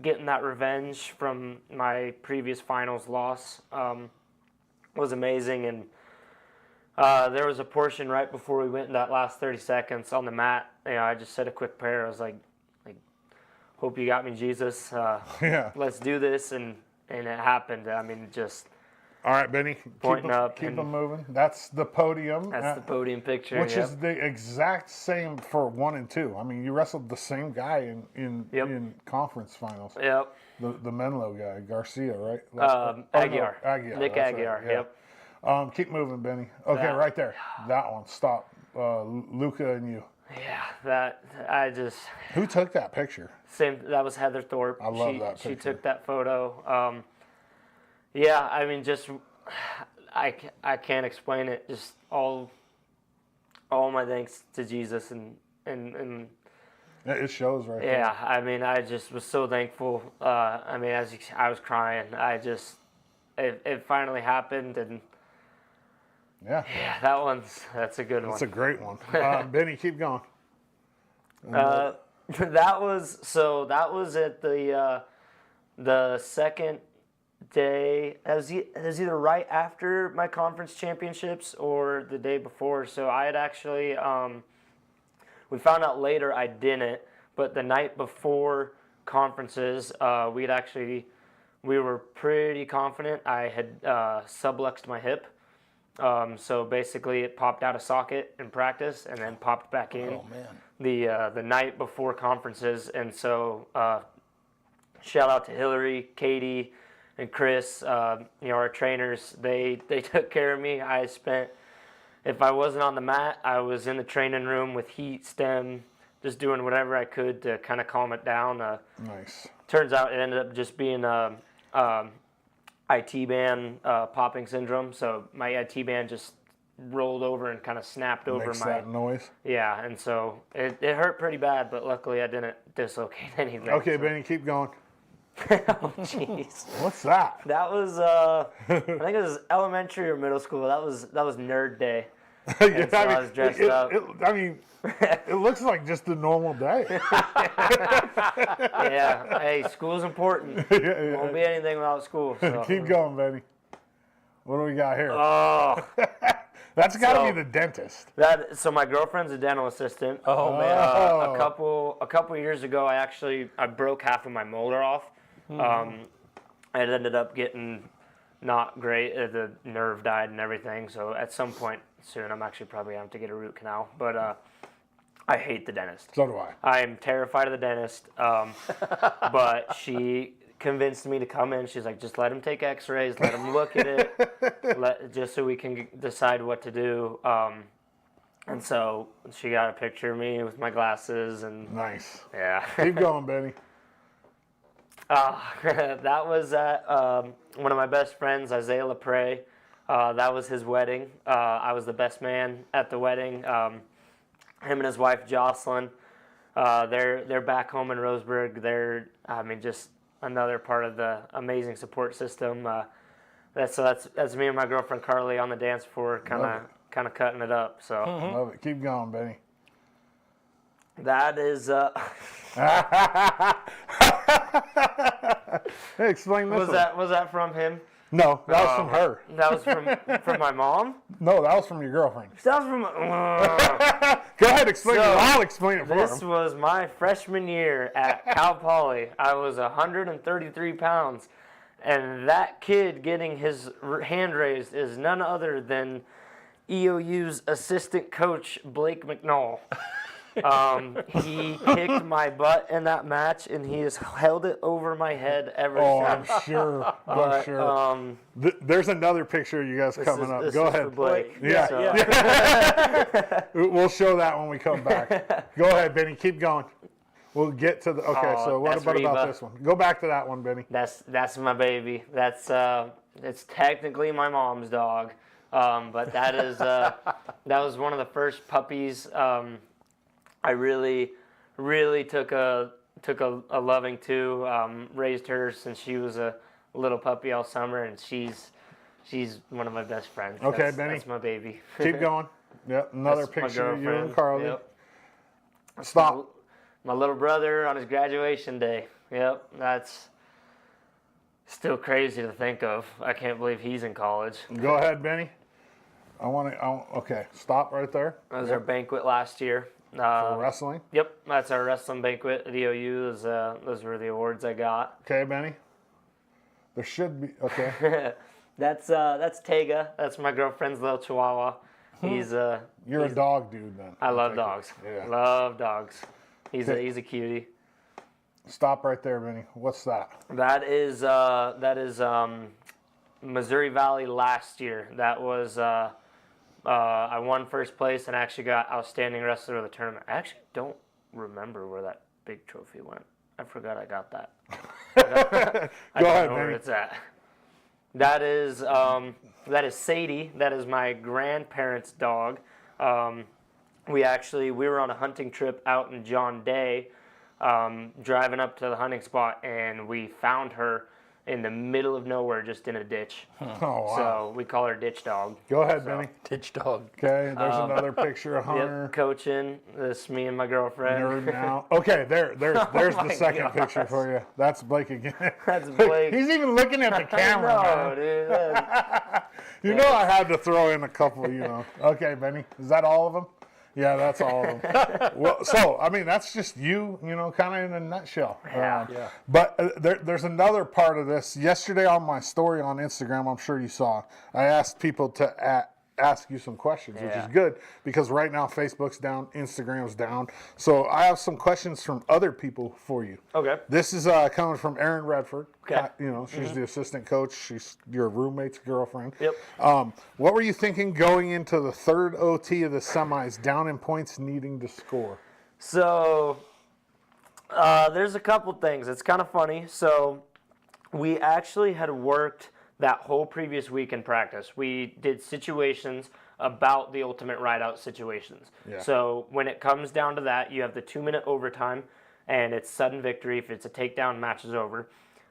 Getting that revenge from my previous finals loss was amazing, and there was a portion right before we went in that last 30 seconds on the mat. I just said a quick prayer. I was like, hope you got me, Jesus. Yeah. Let's do this, and it happened. I mean, just All right, Benny. Pointing up Keep and- them moving. That's the podium. that's the podium picture. Which yep. is the exact same for 1 and 2. I mean, you wrestled the same guy in Yep. conference finals. Yep. The Menlo guy, Garcia, right? Aguiar. Aguiar. Nick that's Aguiar. right, yeah. Yep. Keep moving, Benny. Okay, That- right there. That one. Stop. Luca and you. Yeah. Who took that picture? That was Heather Thorpe. I love that She picture. took that photo. Yeah. I mean, just I can't explain it. Just all my thanks to Jesus and It shows right yeah. I mean, I just was so thankful. I mean, I was crying. It finally happened, and there. Yeah. yeah, that's a good one. That's a great one. Benny, keep going. That was at the second day. It was either right after my conference championships or the day before. So I had actually we found out later I didn't, but the night before conferences, we were pretty confident I had subluxed my hip. So basically, it popped out of socket in practice and then popped back in Oh man. the night before conferences. And so, shout out to Hillary, Katie, and Chris. Our trainers. They took care of me. If I wasn't on the mat, I was in the training room with heat, stem, just doing whatever I could to kind of calm it down. Nice. Turns out it ended up just being IT band popping syndrome. So my IT band just rolled over and kind of snapped over Makes my that noise. yeah, and so it hurt pretty bad, but luckily I didn't dislocate anything. Okay, Benny, keep going. Oh jeez, What's that? that was I think it was elementary or middle school. That was nerd day. Yeah, so I was dressed up. It looks like just a normal day. Yeah, hey, school's important. Yeah. Won't be anything without school. So. Keep going, Benny. What do we got here? Oh, That's got to so- be the dentist. so my girlfriend's a dental assistant. Oh man. Oh. A couple years ago, I broke half of my molar off. It ended up getting not great. The nerve died and everything. So at some point soon, I'm actually probably going to have to get a root canal. But I hate the dentist. So do I. I am terrified of the dentist. But convinced me to come in. She's like, just let him take x-rays, let him look at it, just so we can decide what to do. And so she got a picture of me with my glasses, and Nice. yeah. Keep going, Benny. That was at one of my best friends, Isaiah Lepre. That was his wedding. I was the best man at the wedding. Him and his wife Jocelyn. They're back home in Roseburg. They're, just another part of the amazing support system. That's me and my girlfriend Carly on the dance floor, kind of cutting it up. So Love it. Keep going, Benny. that is. Hey, explain this. Was that from him? No, that was from her. That was from my mom. No, that was from your girlfriend. That was from. Go ahead, explain it. So, I'll explain it for This him. was my freshman year at Cal Poly. I was 133 pounds, and that kid getting his hand raised is none other than EOU's assistant coach, Blake McNall. He kicked my butt in that match, and he has held it over my head ever I'm since. sure. I'm But, sure. There's another picture of you guys coming up. this Go is for ahead. Blake. Yeah. So- We'll show that when we come back. Go ahead, Benny. Keep going. We'll get to the. Okay, Oh, so what that's about Reba. this one? Go back to that one, Benny. That's my baby. It's technically my mom's dog, but that is that was one of the first puppies. I really took a loving to. Raised her since she was a little puppy all summer, and she's one of my best friends. Okay, Benny. That's my baby. Keep going. Yep, another That's my picture of you girlfriend. and Carly. Yep. Stop. My little brother on his graduation day. Yep, that's still crazy to think of. I can't believe he's in college. Go ahead, Benny. Okay, stop right there. That was our banquet last year. For wrestling. Yep, that's our wrestling banquet at EOU. Those were the awards I got. Okay, Benny. There should be. Okay. That's Tega. That's my girlfriend's little Chihuahua. He's You're a dog dude then. I love dogs. Yeah. Love dogs. He's a cutie. Stop right there, Benny. What's that? That is Missouri Valley last year. That was I won first place and actually got outstanding wrestler of the tournament. I actually don't remember where that big trophy went. I forgot I got that. I Go don't ahead, know where Benny. it's at. That is Sadie. That is my grandparents' dog. We were on a hunting trip out in John Day, driving up to the hunting spot, and we found her in the middle of nowhere, just in a ditch. Oh, wow. So we call her Ditch Dog. Go ahead, Benny. Ditch dog. Okay, there's another picture of Hunter. Yep, coaching. This me and my girlfriend. Nerd now. Okay, there's the my second gosh. picture for you. That's Blake again. That's Blake. He's even looking at the camera. No, man. dude. That's- You know I had to throw in a couple, Okay, Benny. Is that all of them? Yeah, that's all of them. Well, so, that's just you, kind of in a nutshell. Yeah. Yeah. But there's another part of this. Yesterday on my story on Instagram, I'm sure you saw, I asked people to ask you some questions, which is Yeah. good because right now Facebook's down, Instagram's down. So I have some questions from other people for you. Okay. This is coming from Erin Redford. Okay. She's the assistant coach. She's your roommate's girlfriend. Yep. What were you thinking going into the third OT of the semis, down in points, needing to score? So there's a couple things. It's kind of funny. So we actually had worked that whole previous week in practice. We did situations about the ultimate rideout situations. Yeah. So when it comes down to that, you have the 2-minute overtime, and it's sudden victory. If it's a takedown, match is over.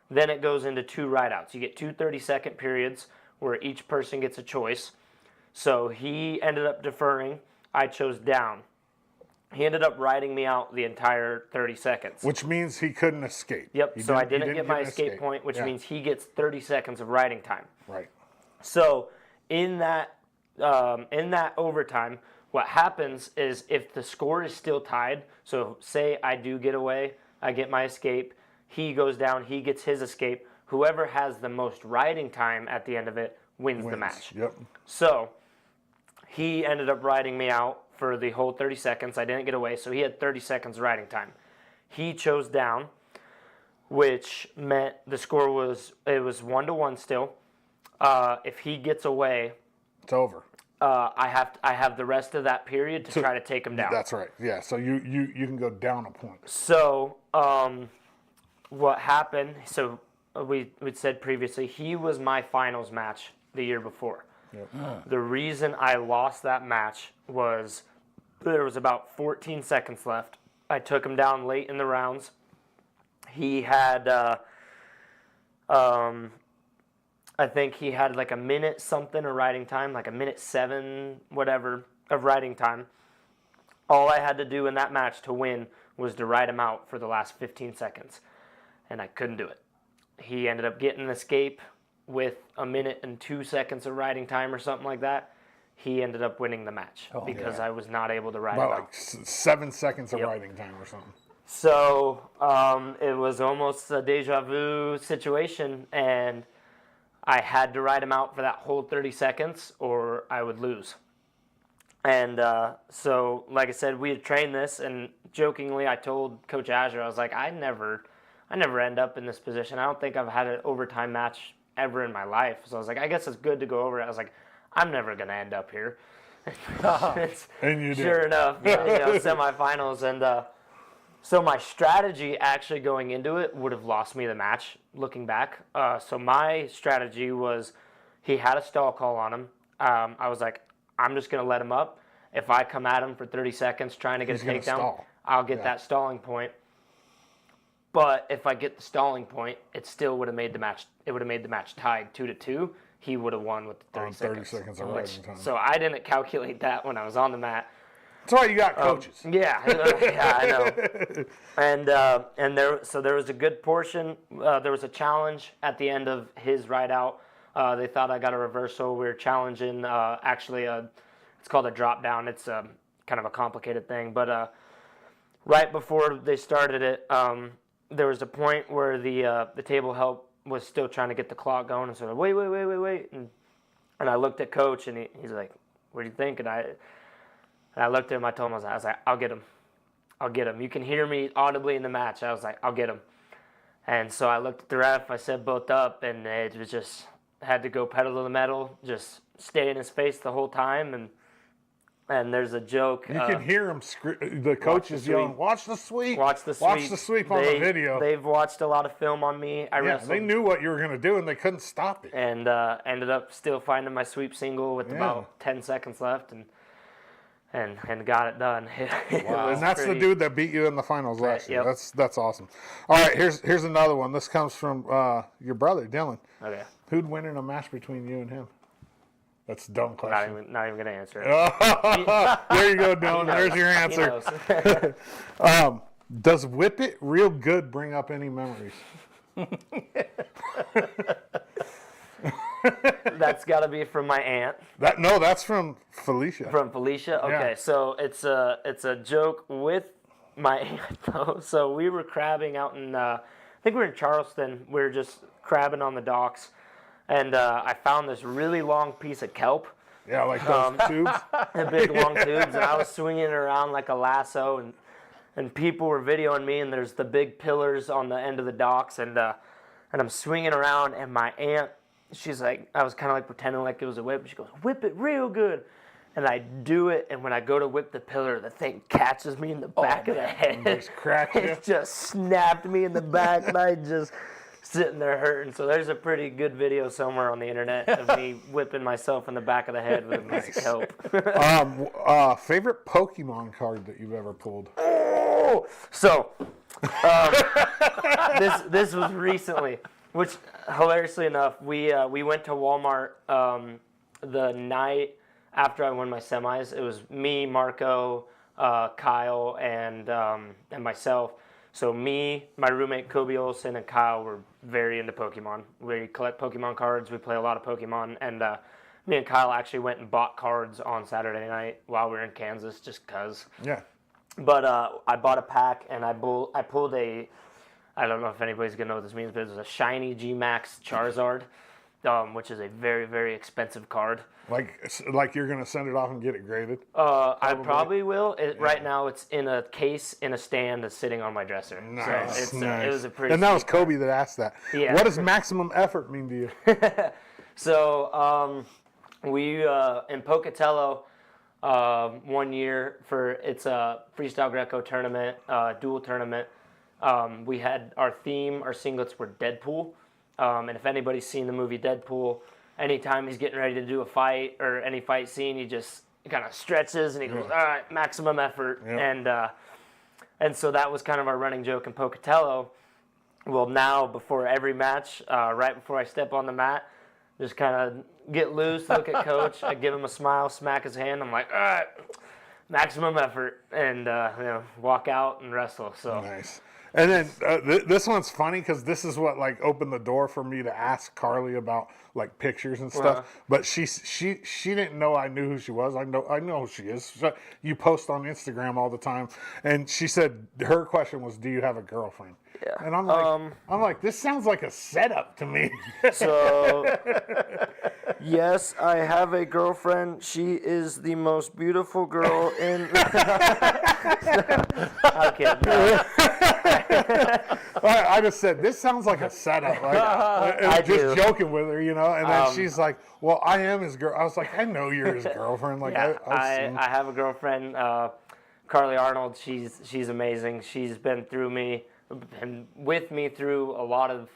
Then it goes into 2 rideouts. You get 2 30-second periods where each person gets a choice. So he ended up deferring. I chose down. He ended up riding me out the entire 30 seconds. Which means he couldn't escape. Yep, He so I he didn't get my an escape point, which Yeah. means he gets 30 seconds of riding time. Right. So in that overtime, what happens is if the score is still tied, so say I do get away, I get my escape, he goes down, he gets his escape, whoever has the most riding time at the end of it wins the match. Yep. So he ended up riding me out for the whole 30 seconds. I didn't get away, so he had 30 seconds riding time. He chose down. which meant the score was 1-1 still. If he gets away, It's over. I have the rest of that period to try to take him down. That's right. Yeah. So you can go down a point. So what happened? So we'd said previously he was my finals match the year before. Yep. The reason I lost that match was there was about 14 seconds left. I took him down late in the rounds. He had, I think he had like a minute something of riding time, like a minute 7, whatever, of riding time. All I had to do in that match to win was to ride him out for the last 15 seconds, and I couldn't do it. He ended up getting an escape with a minute and 2 seconds of riding time or something like that. He ended up winning the match because I was not able to ride him About out. like 7 seconds of Yep. riding time or something. So it was almost a deja vu situation, and I had to ride him out for that whole 30 seconds or I would lose. And so, like I said, we had trained this, and jokingly I told Coach Azure, I was like, I never end up in this position. I don't think I've had an overtime match ever in my life. So I was like, I guess it's good to go over it. I was like, I'm never going to end up here. And you did. Sure enough, semifinals. And so my strategy actually going into it would have lost me the match, looking back. So my strategy was he had a stall call on him. I was like, I'm just going to let him up. If I come at him for 30 seconds trying to get He's a gonna takedown, stall. I'll get that stalling point. But if I get the stalling point, it still would have made the match. It would have made the match tied 2-2. He would have won with the 30 On seconds. 30 seconds of riding time. So I didn't calculate that when I was on the mat. That's why you got coaches. Yeah, I know. And there was a good portion. There was a challenge at the end of his ride out. They thought I got a reversal. We were challenging it's called a drop down. It's kind of a complicated thing, but right before they started it, there was a point where the table help was still trying to get the clock going, and so wait, and I looked at Coach, and he's like, "What do you think?" And I looked at him. I told him, I was like, I'll get him. You can hear me audibly in the match. I was like, I'll get him. And so I looked at the ref. I said both up, and it was just had to go pedal to the metal, just stay in his face the whole time. And there's a joke. You can hear him. The coach is yelling, "Watch the sweep! Watch the sweep! Watch the sweep on the video." They've watched a lot of film on me. I Yeah, wrestled. they knew what you were going to do, and they couldn't stop it. And ended up still finding my sweep single with about 10 seconds left, and got it done. And that's the dude that beat you in the finals last year. Yep. That's awesome. All right, here's another one. This comes from your brother, Dylan. Okay. Who'd win in a match between you and him? That's a dumb question. Not even gonna answer it. There you go, Dylan. There's your answer. He knows. Does Whip It Real Good bring up any memories? That's got to be from my aunt. That's from Felicia. From Felicia. Okay, Yeah. so it's a joke with my aunt though. So we were crabbing out in I think we were in Charleston. We were just crabbing on the docks, and I found this really long piece of kelp. Yeah, like those tubes. The big long tubes, and I was swinging it around like a lasso, and people were videoing me, and there's the big pillars on the end of the docks, and I'm swinging around, and my aunt, she's like, I was kind of like pretending like it was a whip, and she goes, "Whip it real good," and I do it, and when I go to whip the pillar, the thing catches me in the back of the head. Just cracked you. It just snapped me in the back, and I just sitting there hurting. So there's a pretty good video somewhere on the internet of me whipping myself in the back of the head with a piece of kelp. Favorite Pokemon card that you've ever pulled? Oh, so this was recently, which hilariously enough, we went to Walmart the night after I won my semis. It was me, Marco, Kyle, and myself. So me, my roommate Kobe Olsen, and Kyle were very into Pokemon. We collect Pokemon cards. We play a lot of Pokemon, and me and Kyle actually went and bought cards on Saturday night while we were in Kansas, just cause. Yeah. But I bought a pack, and I pulled a, I don't know if anybody's gonna know what this means, but it was a shiny G-Max Charizard. which is a very, very expensive card. Like you're gonna send it off and get it graded. I probably will. Right now, it's in a case in a stand that's sitting on my dresser. Nice, So nice. it was a pretty. And that was sweet card. Kobe that asked that. Yeah. What does maximum effort mean to you? So we in Pocatello 1 year it's a freestyle Greco tournament, dual tournament. We had our theme, our singlets were Deadpool. And if anybody's seen the movie Deadpool, anytime he's getting ready to do a fight or any fight scene, he just kind of stretches and he goes, all right, maximum effort. Yeah. And so that was kind of our running joke in Pocatello. Well, now before every match, right before I step on the mat, just kind of get loose, look at coach. I give him a smile, smack his hand. I'm like, all right, maximum effort, and walk out and wrestle. So Nice. And then this one's funny because this is what like opened the door for me to ask Carly about like pictures and stuff. But she didn't know I knew who she was. I know who she is. So you post on Instagram all the time, and she said her question was, "Do you have a girlfriend?" Yeah. And I'm like, this sounds like a setup to me. So, yes, I have a girlfriend. She is the most beautiful girl in. Okay. No. I just said this sounds like a setup. Like, I just do. joking with her, you know. And then she's like, "Well, I am his girl." I was like, "I know you're his girlfriend." Like, Yeah, I've seen. I have a girlfriend, Carly Arnold. She's amazing. She's been through me and with me through a lot of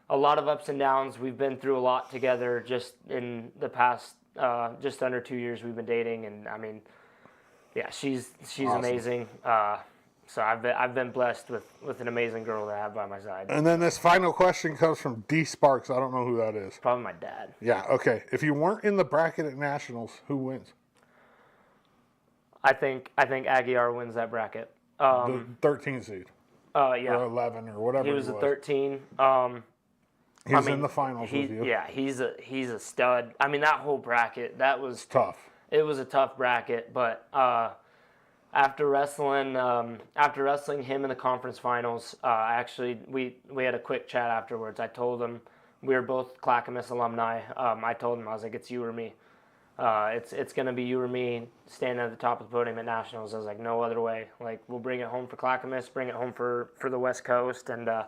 ups and downs. We've been through a lot together just in the past just under 2 years we've been dating, and I mean, yeah, she's Awesome. amazing. So I've been blessed with an amazing girl to have by my side. And then this final question comes from D Sparks. I don't know who that is. Probably my dad. Yeah. Okay. If you weren't in the bracket at Nationals, who wins? I think Aguiar wins that bracket. The 13 seed Yeah. or 11 or whatever. He was a 13. He was in the finals with you. Yeah, he's a stud. I mean, that whole bracket, Tough. it was a tough bracket. But after wrestling him in the conference finals, we had a quick chat afterwards. I told him we were both Clackamas alumni. I told him, I was like, it's you or me. It's gonna be you or me standing at the top of the podium at Nationals. I was like, no other way. Like, we'll bring it home for Clackamas, bring it home for the West Coast. And I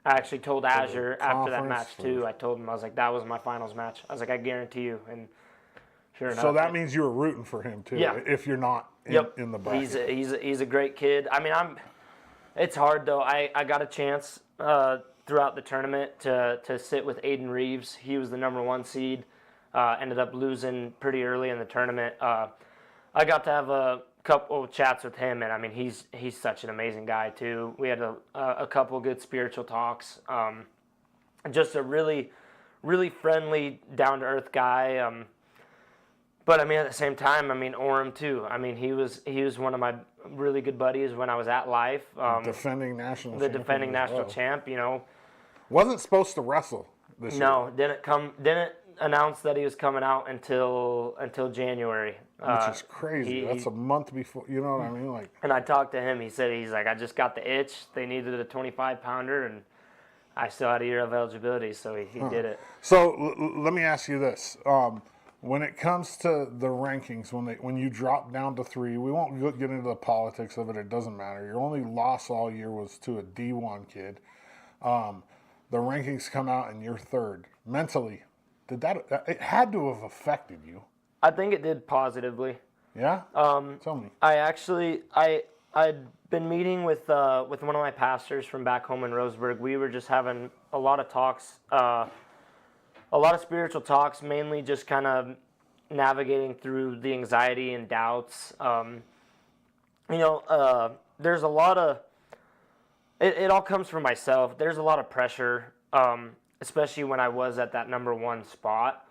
actually told Azure after that match too. I told him, I was like, that was my finals match. I was like, I guarantee you. And sure enough. So that means you were rooting for him too. Yeah. If you're not in the bracket. He's a great kid. I mean, it's hard though. I got a chance throughout the tournament to sit with Aiden Reeves. He was the #1 seed. Ended up losing pretty early in the tournament. I got to have a couple chats with him, and I mean, he's such an amazing guy too. We had a couple good spiritual talks. Just a really, really friendly, down to earth guy. But I mean, at the same time, I mean, Orem too. I mean, he was one of my really good buddies when I was at Life. Defending national The champion defending as national well. champ. You know. Wasn't supposed to wrestle this year. No, didn't announce that he was coming out until January. Which is crazy. he- That's a month before. You know what I mean? Like, And I talked to him. He said he's like, I just got the itch. They needed a 25-pounder, and I still had a year of eligibility, so he did it. so let me ask you this: when it comes to the rankings, when you drop down to 3, we won't get into the politics of it. It doesn't matter. Your only loss all year was to a D1 kid. The rankings come out, and you're 3rd. Mentally, it had to have affected you? I think it did positively. Yeah. Tell me. I'd been meeting with one of my pastors from back home in Roseburg. We were just having a lot of talks, a lot of spiritual talks, mainly just kind of navigating through the anxiety and doubts. There's a lot of it all comes from myself. There's a lot of pressure, especially when I was at that #1 spot.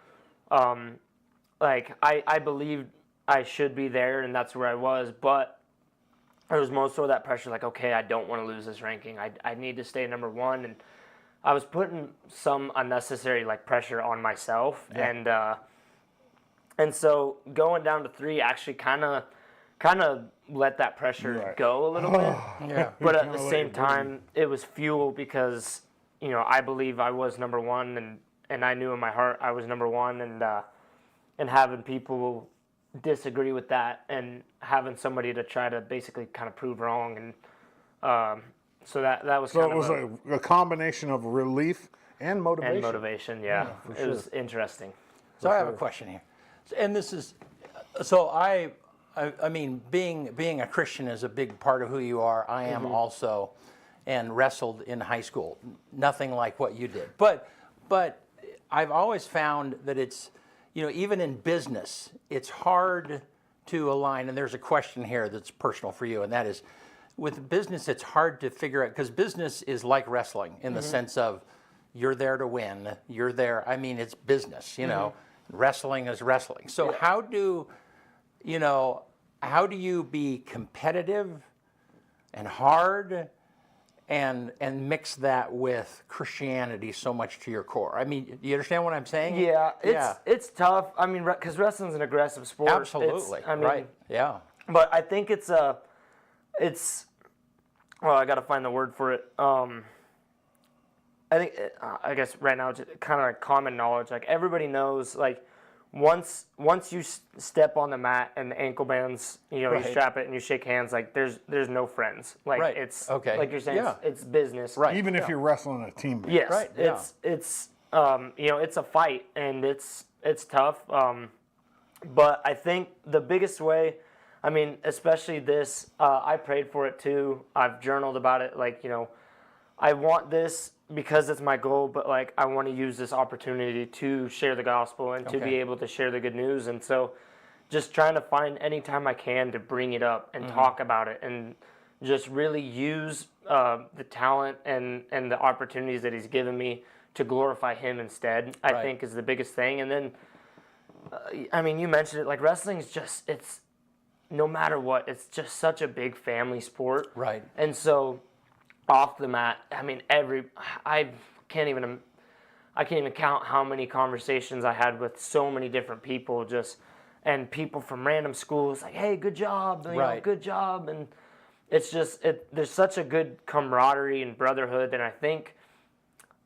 I believed I should be there, and that's where I was, but there was most of that pressure, like, okay, I don't want to lose this ranking. I need to stay #1, and I was putting some unnecessary pressure on myself, Yeah. and so going down to 3 actually kind of let that pressure go a little bit. Yeah. But at Kinda the let same it burn. time, it was fuel because I believe I was #1, and I knew in my heart I was number one, and having people disagree with that, and having somebody to try to basically kind of prove wrong, and so that was So kind it was of a combination of relief and motivation. and motivation. Yeah, it was interesting. So I have a question here, and this is, so I mean, being a Christian is a big part of who you are. I am also, and wrestled in high school. Nothing like what you did, but I've always found that it's, even in business, it's hard to align. And there's a question here that's personal for you, and that is, with business, it's hard to figure out, because business is like wrestling in the sense of you're there to win. You're there. I mean, it's business. Wrestling is wrestling. So how do you be competitive and hard and mix that with Christianity so much to your core? I mean, you understand what I'm saying? Yeah, it's tough. I mean, because wrestling's an aggressive sport. Absolutely. Right. Yeah. But I think it's well, I got to find the word for it. I think, I guess right now it's kind of like common knowledge. Like everybody knows, like once you step on the mat and the ankle bands, you strap it and you shake hands, like there's no friends. Like it's like you're saying, it's business. Right. Even if you're wrestling a team. Yes. Right, It's it's a fight, and it's tough. But I think the biggest way, I mean, especially this, I prayed for it too. I've journaled about it. Like, I want this because it's my goal, but like I want to use this opportunity to share the gospel and to be able to share the good news. And so just trying to find any time I can to bring it up and talk about it, and just really use the talent and the opportunities that he's given me to glorify him instead, I think is the biggest thing. And then, I mean, you mentioned it, like wrestling is just, it's no matter what, it's just such a big family sport. Right. And so off the mat, I mean, I can't even count how many conversations I had with so many different people, and people from random schools, like, hey, good job, good job. And it's just, there's such a good camaraderie and brotherhood. And I think,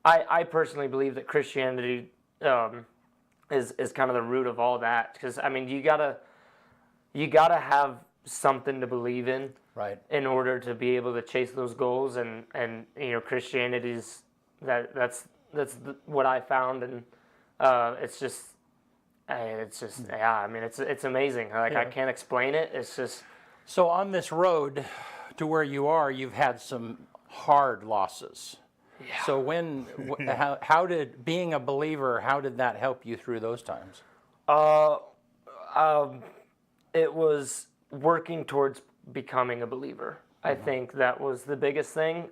I personally believe that Christianity is kind of the root of all that. Because, I mean, you gotta have something to believe in. Right. In order to be able to chase those goals, and Christianity's that's what I found, and it's just I mean it's amazing. Like I can't explain it. It's just. So on this road to where you are, you've had some hard losses. Yeah. So how did being a believer, how did that help you through those times? It was working towards becoming a believer. I think that was the biggest thing.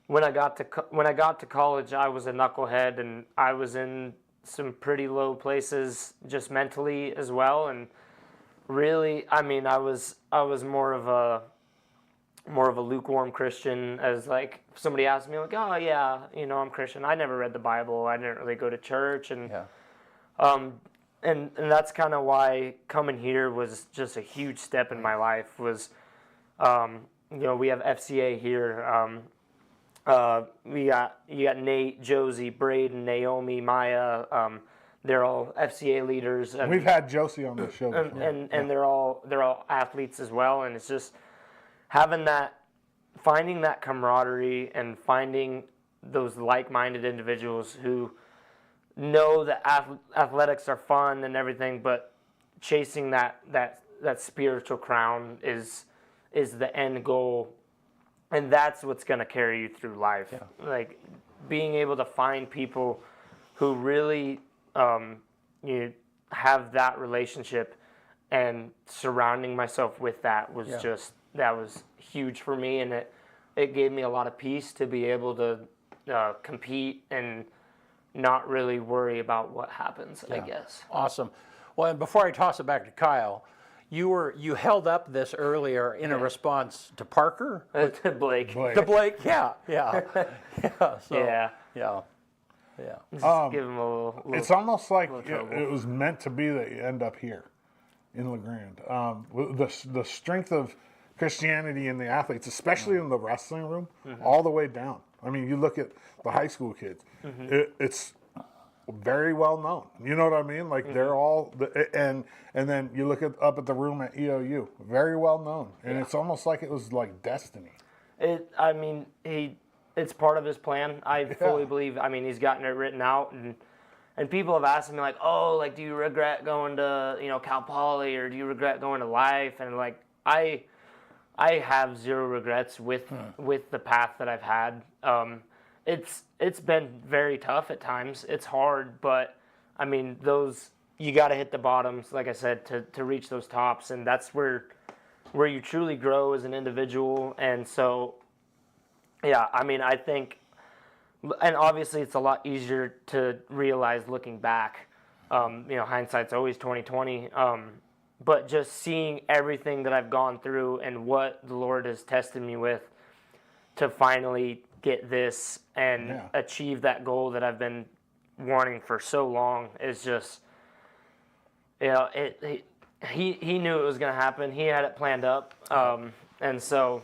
When I got to college, I was a knucklehead, and I was in some pretty low places just mentally as well. And really, I mean, I was more of a lukewarm Christian. As like if somebody asked me, like, oh yeah, I'm Christian. I never read the Bible. I didn't really go to church, and And that's kind of why coming here was just a huge step in my life. Was, we have FCA here. You got Nate, Josie, Braden, Naomi, Maya. They're all FCA leaders. And, We've had Josie on the show before. and they're all athletes as well. And it's just finding that camaraderie and finding those like-minded individuals who know that athletics are fun and everything, but chasing that spiritual crown is the end goal, and that's what's going to carry you through life. Yeah. Like being able to find people who really have that relationship, and surrounding myself with that was that was huge for me, and it gave me a lot of peace to be able to compete and not really worry about what happens, I guess. Awesome. Well, and before I toss it back to Kyle, you held up this earlier in a response to Parker? To Blake. To Blake, yeah. Just give him a little it's almost like trouble. it was meant to be that you end up here in LeGrand. The strength of Christianity in the athletes, especially in the wrestling room, all the way down. I mean, you look at the high school kids. very well known. You know what I mean? Like they're all and then you look up at the room at EOU, very well known, and it's almost like it was like destiny. I mean, it's part of his plan. I fully believe. I mean, he's gotten it written out, and people have asked me like, oh, like, do you regret going to Cal Poly, or do you regret going to Life? And like, I have zero regrets with the path that I've had. It's been very tough at times. It's hard, but I mean, you got to hit the bottoms, like I said, to reach those tops, and that's where you truly grow as an individual. And so, yeah, I mean, I think, and obviously it's a lot easier to realize looking back. Hindsight's always 20/20. But just seeing everything that I've gone through and what the Lord has tested me with to finally get this and achieve that goal that I've been wanting for so long is just, he knew it was going to happen. He had it planned up. And so,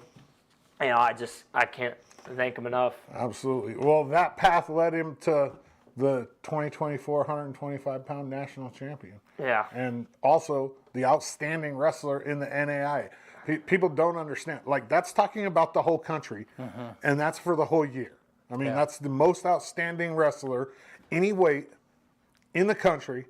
I can't thank him enough. Absolutely. Well, that path led him to the 2024 125-pound national champion. Yeah. And also the outstanding wrestler in the NAI. People don't understand. Like, that's talking about the whole country, and that's for the whole year. I mean, that's the most outstanding wrestler, any weight, in the country,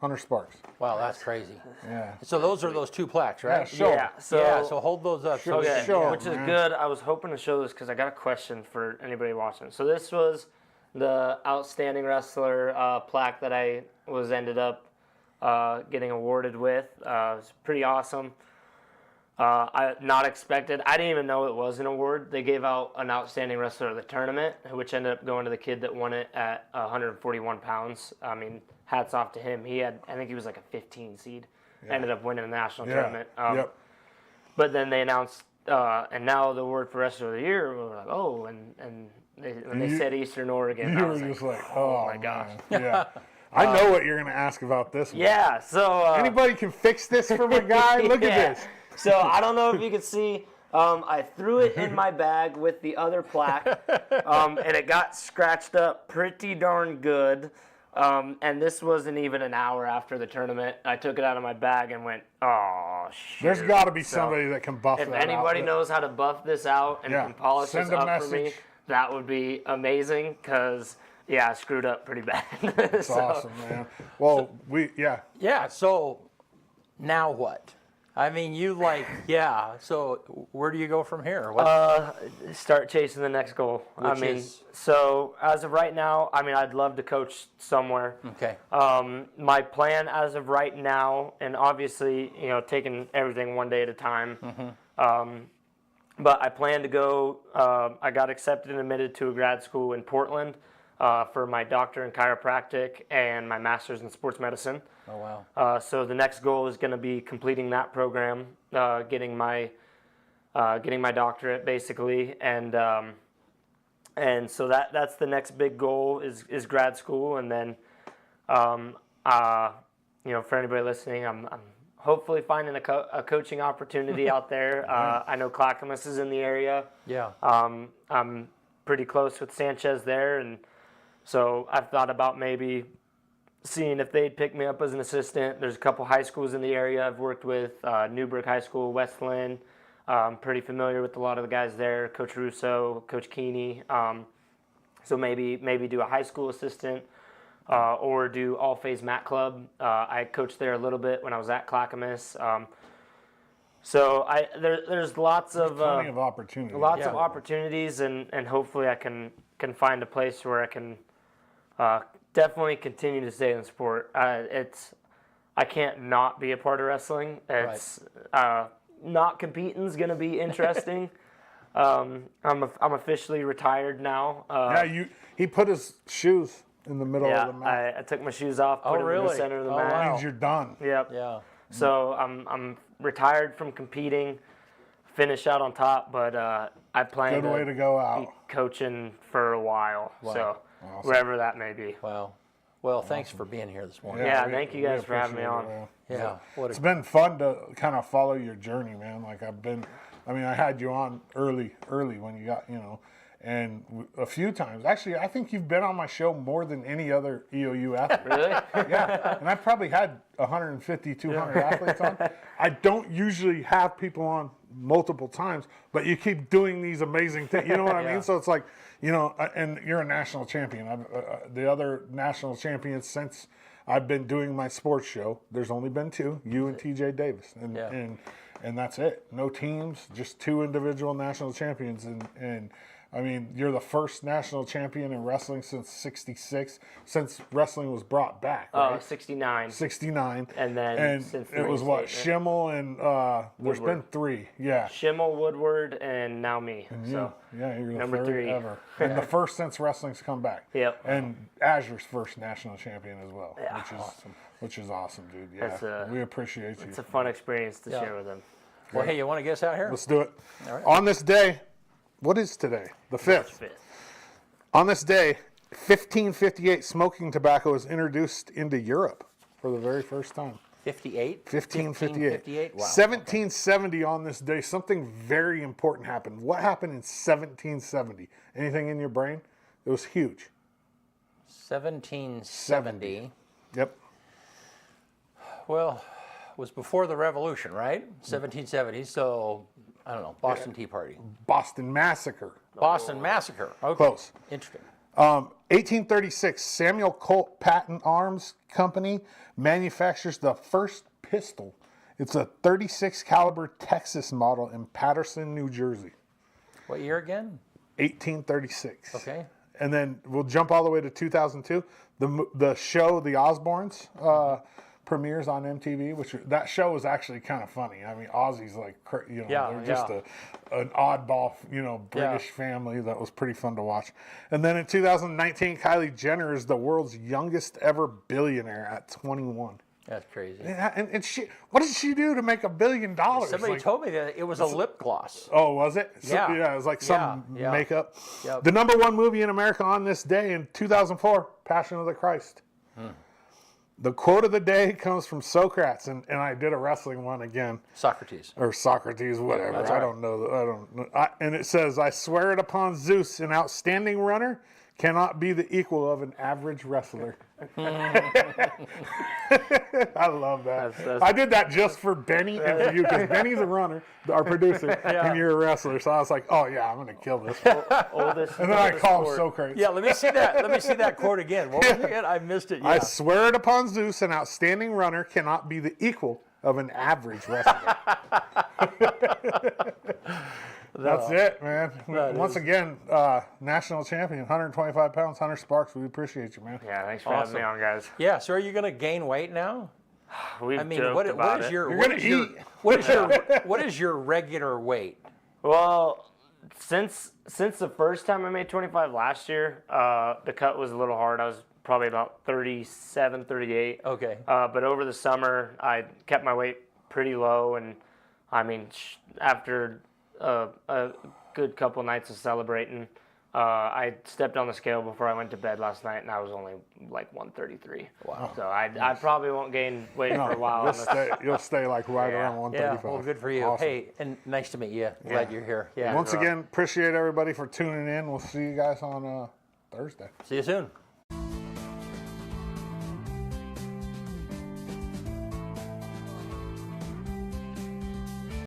Hunter Sparks. Wow, that's crazy. Yeah. So those are those two plaques, right? Yeah, show 'em. Yeah. So hold those up. Show Okay, Show which is man. good. I was hoping to show this because I got a question for anybody watching. So this was the outstanding wrestler plaque that I ended up getting awarded with. It was pretty awesome. I not expected. I didn't even know it was an award. They gave out an outstanding wrestler of the tournament, which ended up going to the kid that won it at 141 pounds. I mean, hats off to him. I think he was like a 15 seed. Ended up winning the national tournament. But then they announced, and now the award for wrestler of the year. We were like, oh, and when they said Eastern Oregon, You I were was just like, like, oh my gosh. man. Yeah. I know what you're going to ask about this one. Yeah. So Anybody can fix this for my guy? Look at this. So I don't know if you can see. I threw it in my bag with the other plaque, and it got scratched up pretty darn good. And this wasn't even an hour after the tournament. I took it out of my bag and went, oh, shit. There's got to be somebody that can buff If that anybody out. knows how to buff this out and can polish Send this a up for me, message. that would be amazing because, I screwed up pretty bad. That's awesome, man. Well, Yeah, so now what? I mean, so where do you go from here? Start chasing the next goal. So as of right now, I'd love to coach somewhere. Okay. My plan as of right now, and obviously, taking everything one day at a time. But I plan to go. I got accepted and admitted to a grad school in Portland for my doctor in chiropractic and my master's in sports medicine. Oh wow. So the next goal is going to be completing that program, getting my doctorate basically, and so that's the next big goal is grad school, and then for anybody listening, I'm hopefully finding a coaching opportunity out there. I know Clackamas is in the area. Yeah. I'm pretty close with Sanchez there, and so I've thought about maybe seeing if they'd pick me up as an assistant. There's a couple high schools in the area I've worked with, Newburgh High School, West Lynn. I'm pretty familiar with a lot of the guys there, Coach Russo, Coach Keeney. So maybe do a high school assistant or do all-phase mat club. I coached there a little bit when I was at Clackamas. So there's lots of plenty of opportunities. Lots of opportunities, and hopefully I can find a place where I can definitely continue to stay in the sport. I can't not be a part of wrestling. It's not competing is going to be interesting. I'm officially retired now. He put his shoes in the middle of the mat. I took my shoes off, put them in the center of the mat. Wow. Means you're done. Yep. Yeah. So I'm retired from competing, finish out on top, but I plan Good way to go be out. coaching for a while. So Awesome. wherever that may be. Wow. Well, thanks for being here this morning. Yeah, thank you guys for having me appreciate on. it, man. Yeah. It's been fun to kind of follow your journey, man. Like I've been I mean, I had you on early when you got, and a few times. Actually, I think you've been on my show more than any other EOU athlete. Really? Yeah, and I've probably had 150, 200 athletes on. I don't usually have people on multiple times, but you keep doing these amazing things. You know what I mean? So it's like, and you're a national champion. The other national champions since I've been doing my sports show, there's only been two, you and TJ Davis. And that's it. No teams, just two individual national champions. And I mean, you're the first national champion in wrestling since '66, since wrestling was brought back, right? 69. 69. And then since it was what, reinstatement. Schimmel and there's been three. Yeah. Schimmel, Woodward, and now me. So Yeah, you're the number third 3. ever. And the first since wrestling's come back. Yep. And Azure's first national champion as well. Yeah. Which is awesome. Which is awesome, dude. Yeah. That's We appreciate you. it's a fun experience to share with them. Well, hey, you want to guess out here? Let's do it. All right. On this day, what is today? The 5th. 5th. On this day, 1558 smoking tobacco was introduced into Europe for the very first time. 58? 1558. Wow. 1770 on this day, something very important happened. What happened in 1770? Anything in your brain? It was huge. 1770. Yep. Well, it was before the Revolution, right? 1770. So, I don't know, Boston Tea Party. Boston Massacre. Boston Massacre. Okay. Close. Interesting. 1836, Samuel Colt Patent Arms Company manufactures the first pistol. It's a 36 caliber Texas model in Patterson, New Jersey. What year again? 1836. Okay. And then we'll jump all the way to 2002. The show The Osbournes premieres on MTV, which that show is actually kind of funny. I mean, Ozzy's like, they're just an oddball, British family that was pretty fun to watch. And then in 2019, Kylie Jenner is the world's youngest ever billionaire at 21. That's crazy. And she, what did she do to make $1 billion? Somebody told me that it was a lip gloss. Oh, was it? Yeah. It was like some Yeah. makeup. Yep. The number one movie in America on this day in 2004, Passion of the Christ. The quote of the day comes from Socrates, and I did a wrestling one again. Socrates. Or Socrates, whatever. That's I right. don't know. And it says, I swear it upon Zeus, an outstanding runner cannot be the equal of an average wrestler. I love that. That's- I did that just for Benny and for you, because Benny's a runner, our producer, and you're a wrestler. So I was like, oh yeah, I'm going to kill this. Oldest. And then I oldest call him sport. Socrates. Yeah, let me see that. Let me see that quote again. What was it again? I missed it. Yeah. I swear it upon Zeus, an outstanding runner cannot be the equal of an average wrestler. That's it, man. Once again, national champion, 125 pounds, Hunter Sparks. We appreciate you, man. Yeah, thanks for having me on, guys. Yeah. So are you going to gain weight now? We've I mean, joked what about is it. your You're what gonna is your eat. what is your regular weight? Well, since the first time I made 25 last year, the cut was a little hard. I was probably about 37, 38. Okay. But over the summer, I kept my weight pretty low, and I mean, after a good couple nights of celebrating, I stepped on the scale before I went to bed last night, and I was only like 133. Wow. So I probably won't gain weight for a while. You'll stay like right Yeah. around 135. Yeah. Well, good for you. Awesome. Hey, and nice to meet you. Glad you're here. Yeah. Once again, appreciate everybody for tuning in. We'll see you guys on Thursday. See you soon.